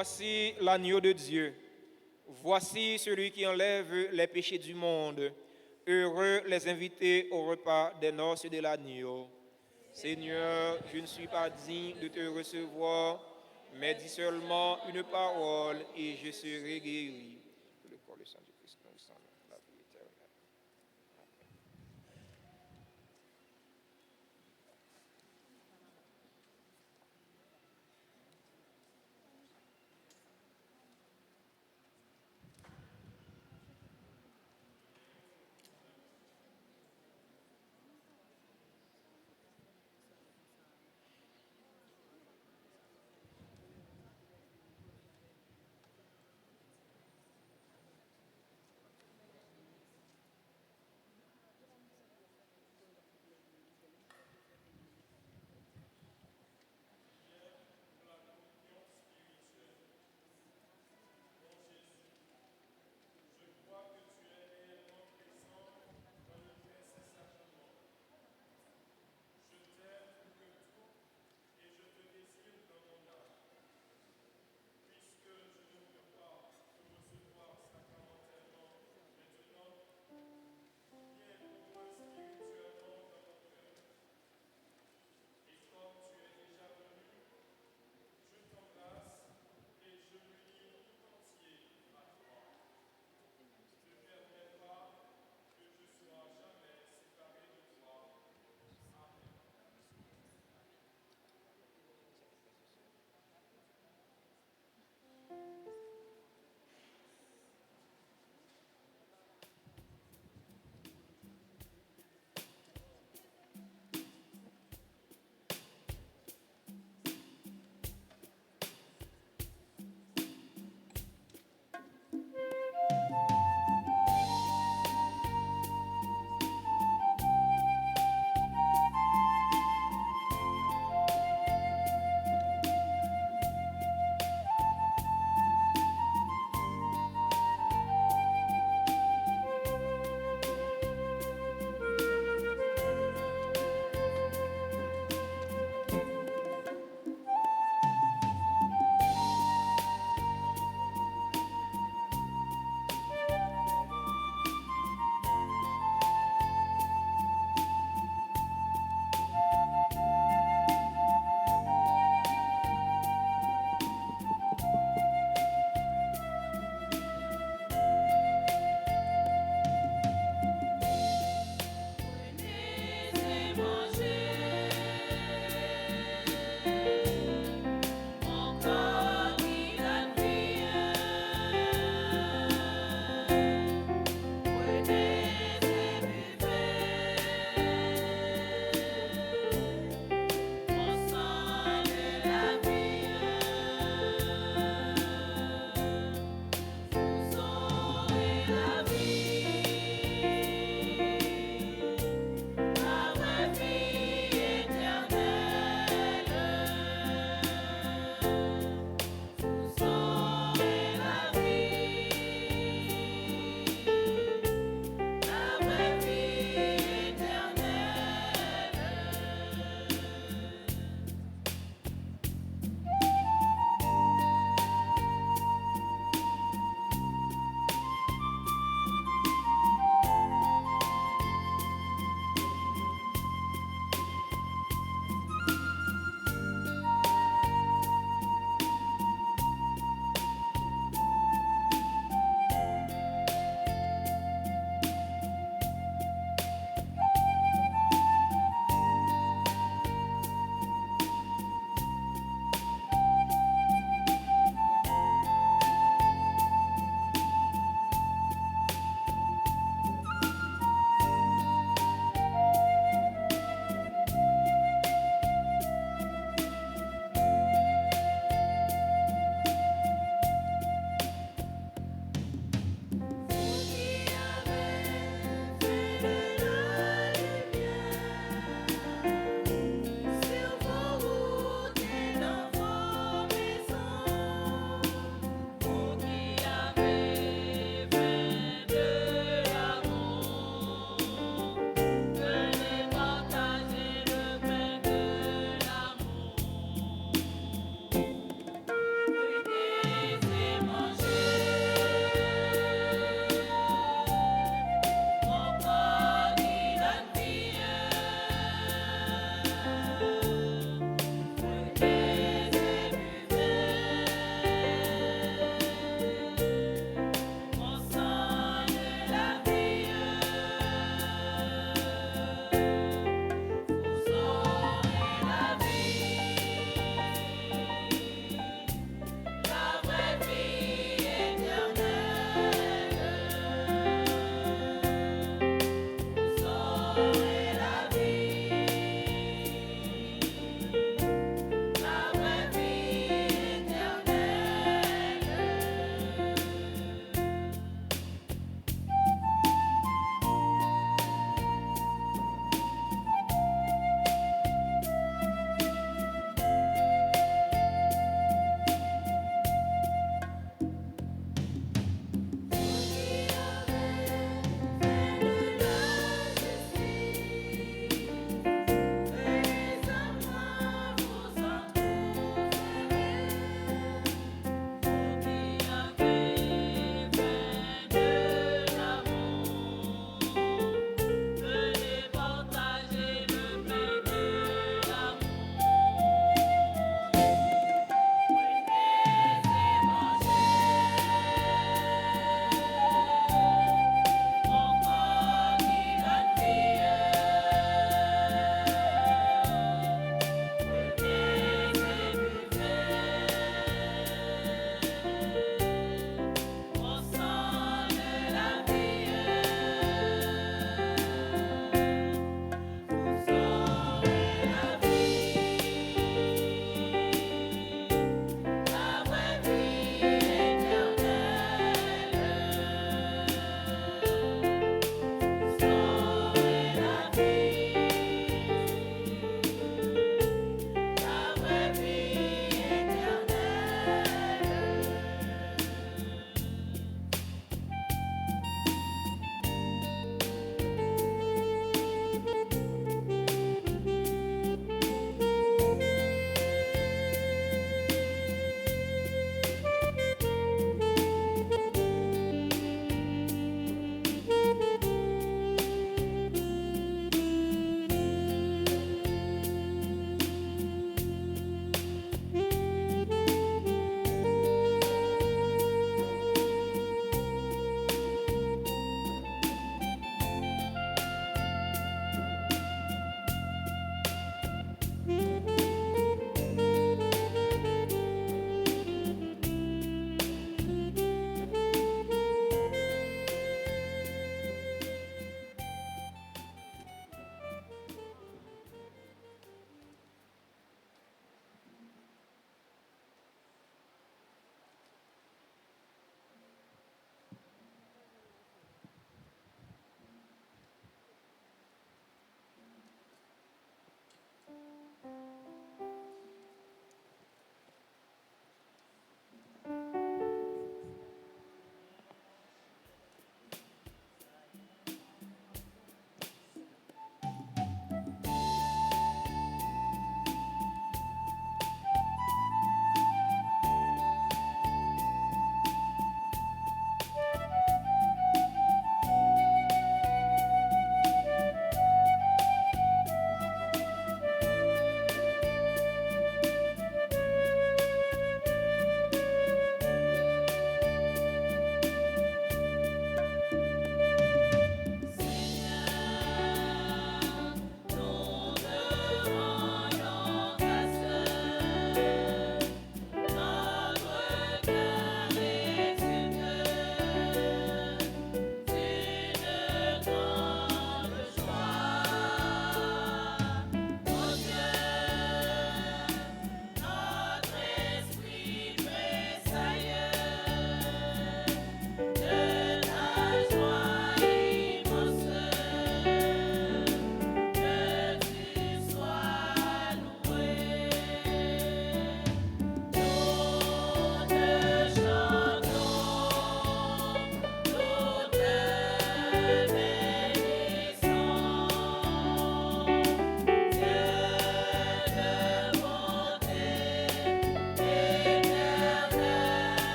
voici l'agneau de Dieu. Voici celui qui enlève les péchés du monde. Heureux les invités au repas des noces de l'agneau. Seigneur, je ne suis pas digne de te recevoir, mais dis seulement une parole et je serai guéri. Le corps du sang du Christ, nous sommes la vie éternelle.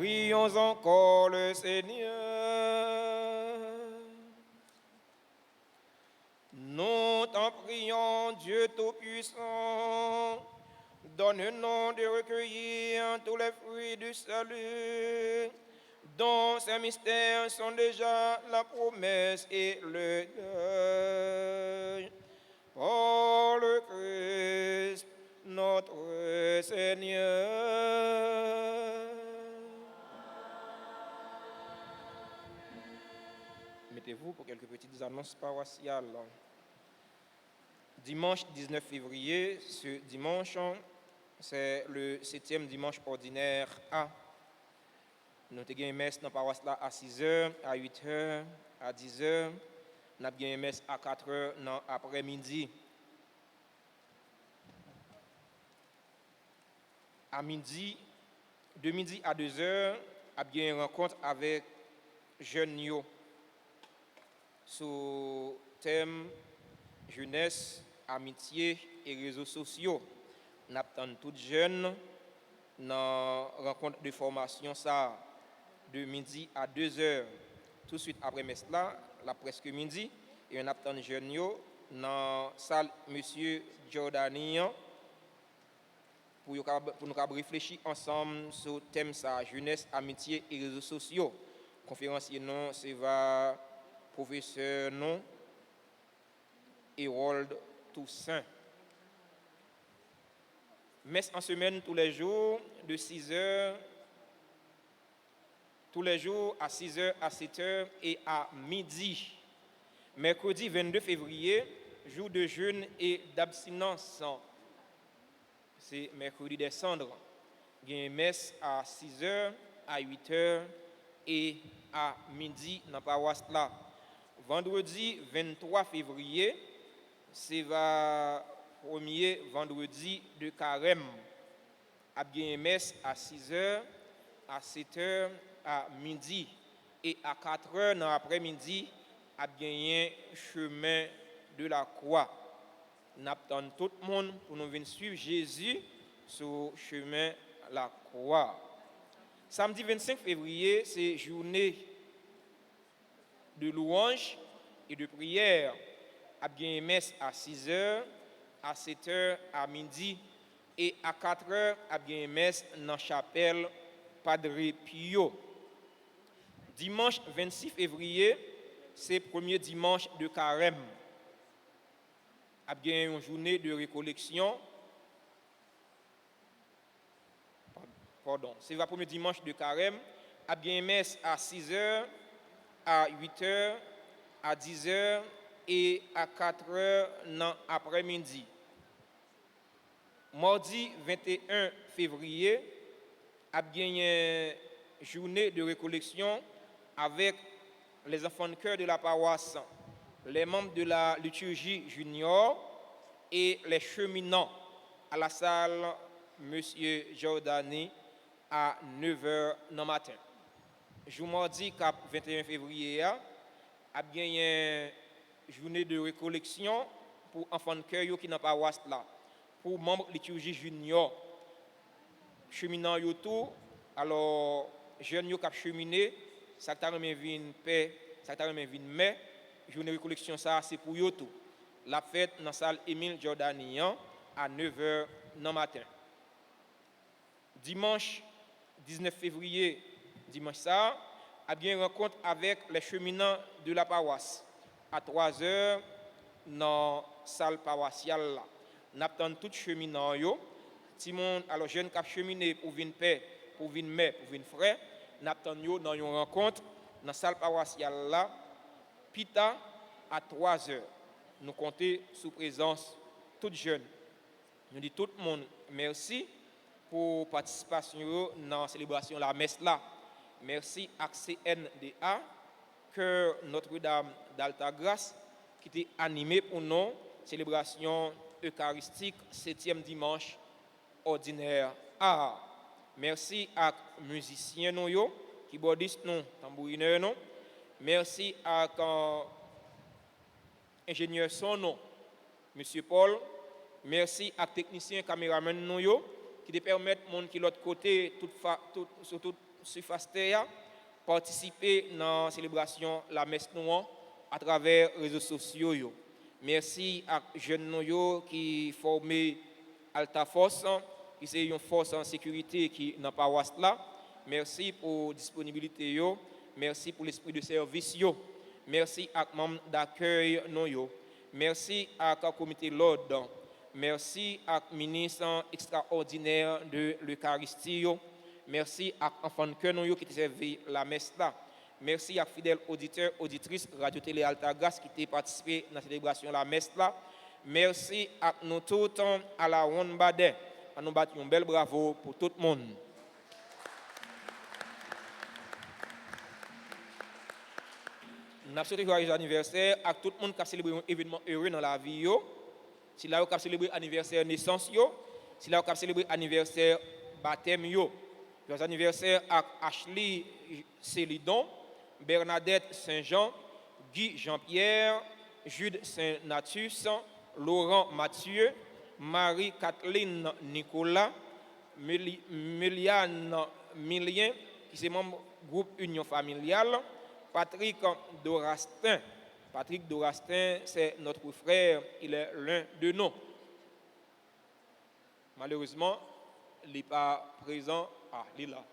Prions encore le Seigneur. Nous t'en prions, Dieu Tout-Puissant, donne-nous de recueillir tous les fruits du salut, dont ces mystères sont déjà la promesse et le deuil. Par le Christ, notre Seigneur. Mettez-vous pour quelques petites annonces paroissiales. Dimanche 19 février, ce dimanche, c'est le 7e dimanche ordinaire A. Nous avons une messe dans la paroisse là à 6h, à 8h, à 10h. Nous avons une messe à 4h dans l'après-midi. À midi, de midi à 2h, nous avons une rencontre avec jeunes yo sur le thème jeunesse, amitié et réseaux sociaux. Nous attendons toutes jeunes dans la rencontre de formation ça, de midi à 2h. Tout de suite après messe là, presque midi, et on attend les jeunes dans la salle Monsieur Giordani pour pour nous réfléchir ensemble sur le thème ça, jeunesse, amitié et réseaux sociaux. Conférencier non, c'est va professeur non, Harold Toussaint. Messe en semaine tous les jours de 6h, tous les jours à 6h, à 7h et à midi. Mercredi 22 février, jour de jeûne et d'abstinence. C'est mercredi des cendres. Il y a une messe à 6h, à 8h et à midi dans la paroisse là. Vendredi 23 février, c'est le premier vendredi de carême. Il y a une messe à 6h, à 7h, à midi et à 4h dans l'après-midi, il y a un chemin de la croix. Nous attendons tout le monde pour nous venir suivre Jésus sur le chemin de la croix. Samedi 25 février, c'est journée de louange et de prière. Il y a une messe à 6h, à 7h, à midi et à 4h, il y a une messe dans la chapelle Padre Pio. Dimanche 26 février, c'est le premier dimanche de carême. Il y a une journée de récollection. Pardon, c'est le premier dimanche de carême. Il y a une messe à 6h, à 8h, à 10h et à 4h dans l'après-midi. Mardi 21 février, il y a une journée de récollection avec les enfants de cœur de la paroisse, les membres de la liturgie junior et les cheminants à la salle Monsieur Giordani à 9h du matin. Jour mardi 21 février, il y a une journée de récollection pour enfants de cœur qui sont dans la paroisse là, pour membres de la liturgie junior, cheminants yo tout, alors jeunes qui ont cheminé, ça t'a remis une paix, ça t'a remis une mai. Journée de récollection ça c'est pour yo tout. La fête dans la salle Émile Giordanian à 9h du matin. Dimanche 19 février, dimanche ça, a bien une rencontre avec les cheminants de la paroisse à 3h dans la salle paroissiale là. Nous attendons tous les cheminants yo. Si monde alors jeunes qui cheminé pour venir paix, pour venir mai, pour venir frère, nous attendons dans une rencontre dans la salle paroissiale là. Pita à 3h. Nous comptons sous présence toutes jeunes. Nous disons tout le monde merci pour participation dans la célébration de la messe là. Merci à CNDA, que Notre-Dame d'Altagrace, qui était animé pour nous, célébration eucharistique, 7e dimanche ordinaire. Merci à musiciens nous, keyboardistes nous, tambourineurs nous. Merci à ingénieur son nom, Monsieur Paul. Merci à technicien caméraman nous qui permettent mon qui l'autre côté sur toute surface terre participer dans la célébration la messe nous à travers les réseaux sociaux. Merci à jeunes nous qui formé Alta Force, qui c'est une force en sécurité qui dans paroisse là. Merci pour disponibilité yo. Merci pour l'esprit de service yo. Merci à membres d'accueil nous. Merci à comité l'ordre. Merci à ministre extraordinaire de l'Eucharistie. Merci à enfants de cœur nous qui ont servi la messe là. Merci à fidèles auditeurs, auditrices Radio Télé Altagrace qui ont participé dans la célébration de la messe là. Merci à nous tous à la Ronde Badet. Nous battons un bel bravo pour tout le monde. Nous avons souhaité joyeux anniversaire à tout le monde qui a célébré un événement heureux dans la vie. Si là, vous avez célébré l'anniversaire de naissance, si là, vous avez célébré l'anniversaire baptême, joyeux anniversaire à Ashley Célidon, Bernadette Saint-Jean, Guy Jean-Pierre, Jude Saint-Natus, Laurent Mathieu, Marie-Kathleen Nicolas, Méliane Milien, qui est membre du groupe Union Familiale, Patrick Dorastin. Patrick Dorastin, c'est notre frère, il est l'un de nous. Malheureusement, il n'est pas présent. Ah, il est là.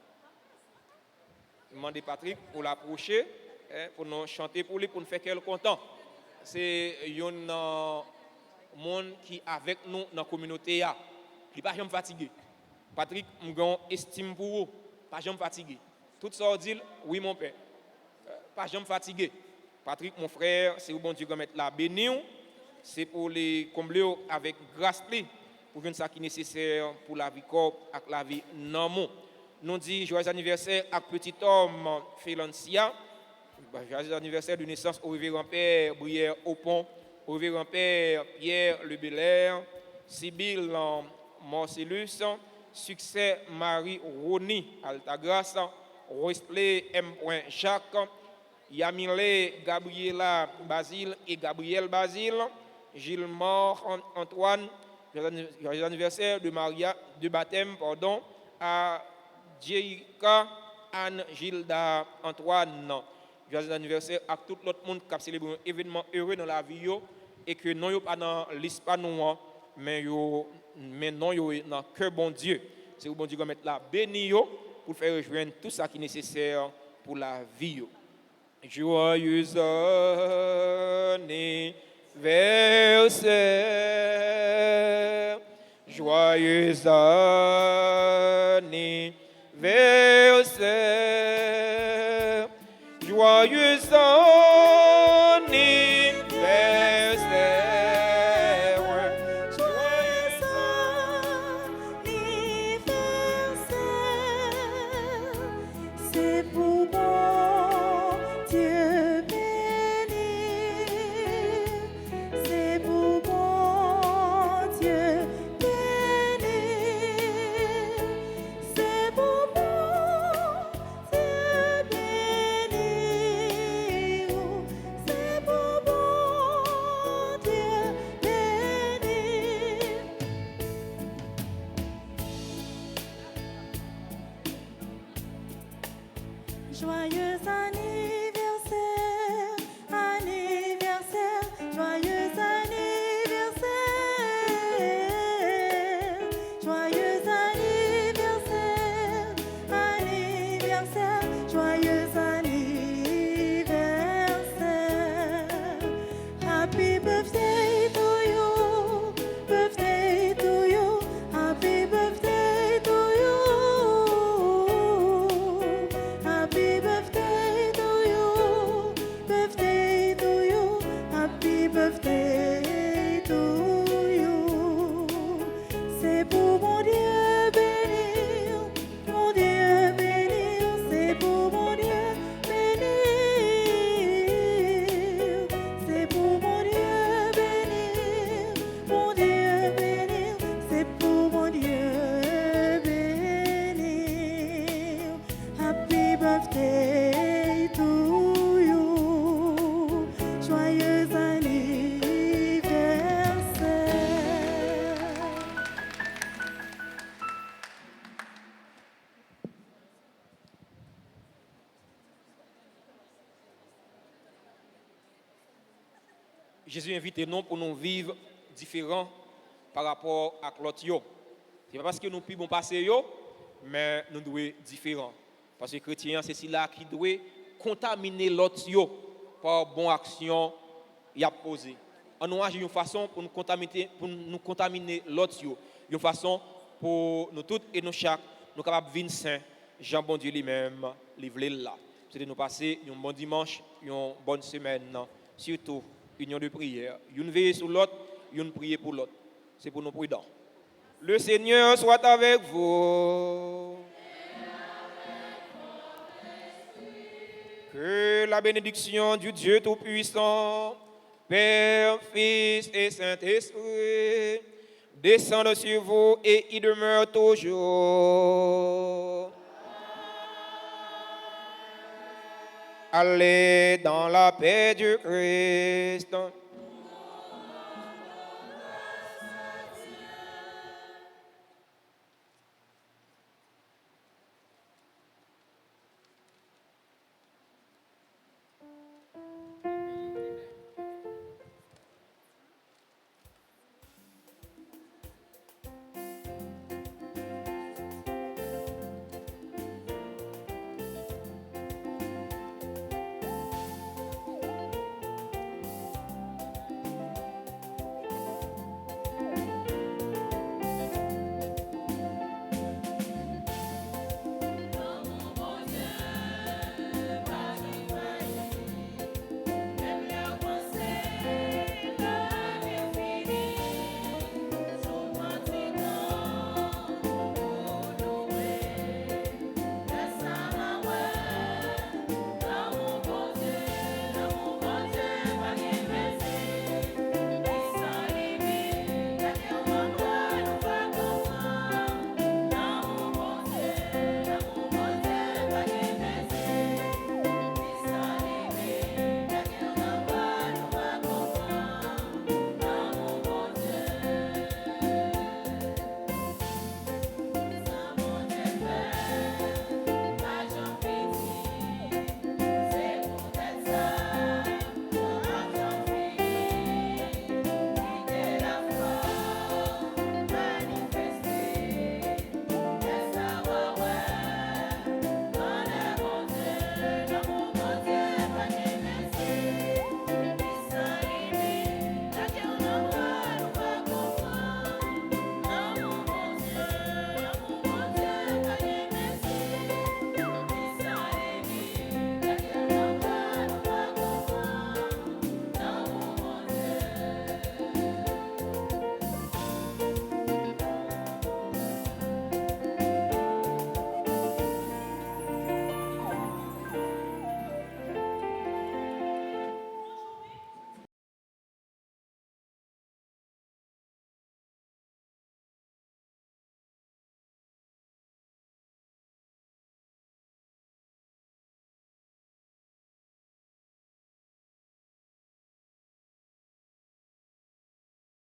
Demandez Patrick pour l'approcher, pour nous chanter pour lui, pour nous faire qu'elle content. C'est un monde qui est avec nous dans la communauté. Il n'est pas jamais fatigué. Patrick, je estime pour vous. Pas jamais fatigué. Tout ça dit, oui mon père. Pas jamais fatigué. Patrick, mon frère, c'est au bon Dieu qui mettre la béni. C'est pour les combler avec grâce pour venir ça qui est nécessaire pour la vie corps et la vie non. Nous dit joyeux anniversaire à petit homme Félancia. Joyeux anniversaire de naissance au révérend père Brière Aupon, au révérend père Pierre Le Belair, Sibylle Marcellus, succès Marie Roni Altagrace, Wesley M. Jacques, Yamile Gabriela Basile et Gabriel Basile, Gilmore Antoine, joyeux anniversaire de Maria de baptême à Jerica Anne Gilda Antoine. Joyeux anniversaire à tout l'autre monde qui a célébré un événement heureux dans la vie et que non yo pas dans liste pas nous mais non yo dans cœur bon Dieu. C'est au bon Dieu qui mettre la béni pour faire rejoindre tout ça qui est nécessaire pour la vie. Joyeux anniversaire, joyeux anniversaire, joyeux anniversaire, joyeux anniversaire. C'est pour mon Dieu béni. C'est pour mon Dieu béni. C'est pour mon Dieu béni. C'est pour mon Dieu béni. Joyeux anniversaire, anniversaire, joyeux anniversaire, joyeux anniversaire, anniversaire, joyeux anniversaire. Happy birthday to you, birthday to you, happy birthday to you. Happy birthday to you, happy birthday to you. C'est pour mon Dieu béni, c'est pour mon Dieu béni, c'est pour mon Dieu béni, c'est pour mon Dieu béni. Happy birthday to you, joyeux anniversaire. Jésus invite nous pour nous vivre différents par rapport à l'autre. Ce n'est pas parce que nous plus bon passé, mais nous devons être différents. Parce que les chrétiens, c'est là qui doit contaminer l'autre par bonne action qu'il a posée. On nous agit d'une façon pour nous contaminer l'autre. Une façon pour nous tous et nous chaque, nous capables de vivre saint. Jean bon Dieu lui-même, livrer là. C'est de nous passer un bon dimanche, une bonne semaine. Surtout, union de prière. Une veille sur l'autre, une prière pour l'autre. C'est pour nous prudents. Le Seigneur soit avec vous. Que la bénédiction du Dieu Tout-Puissant, Père, Fils et Saint-Esprit, descende sur vous et y demeure toujours. Allez dans la paix du Christ.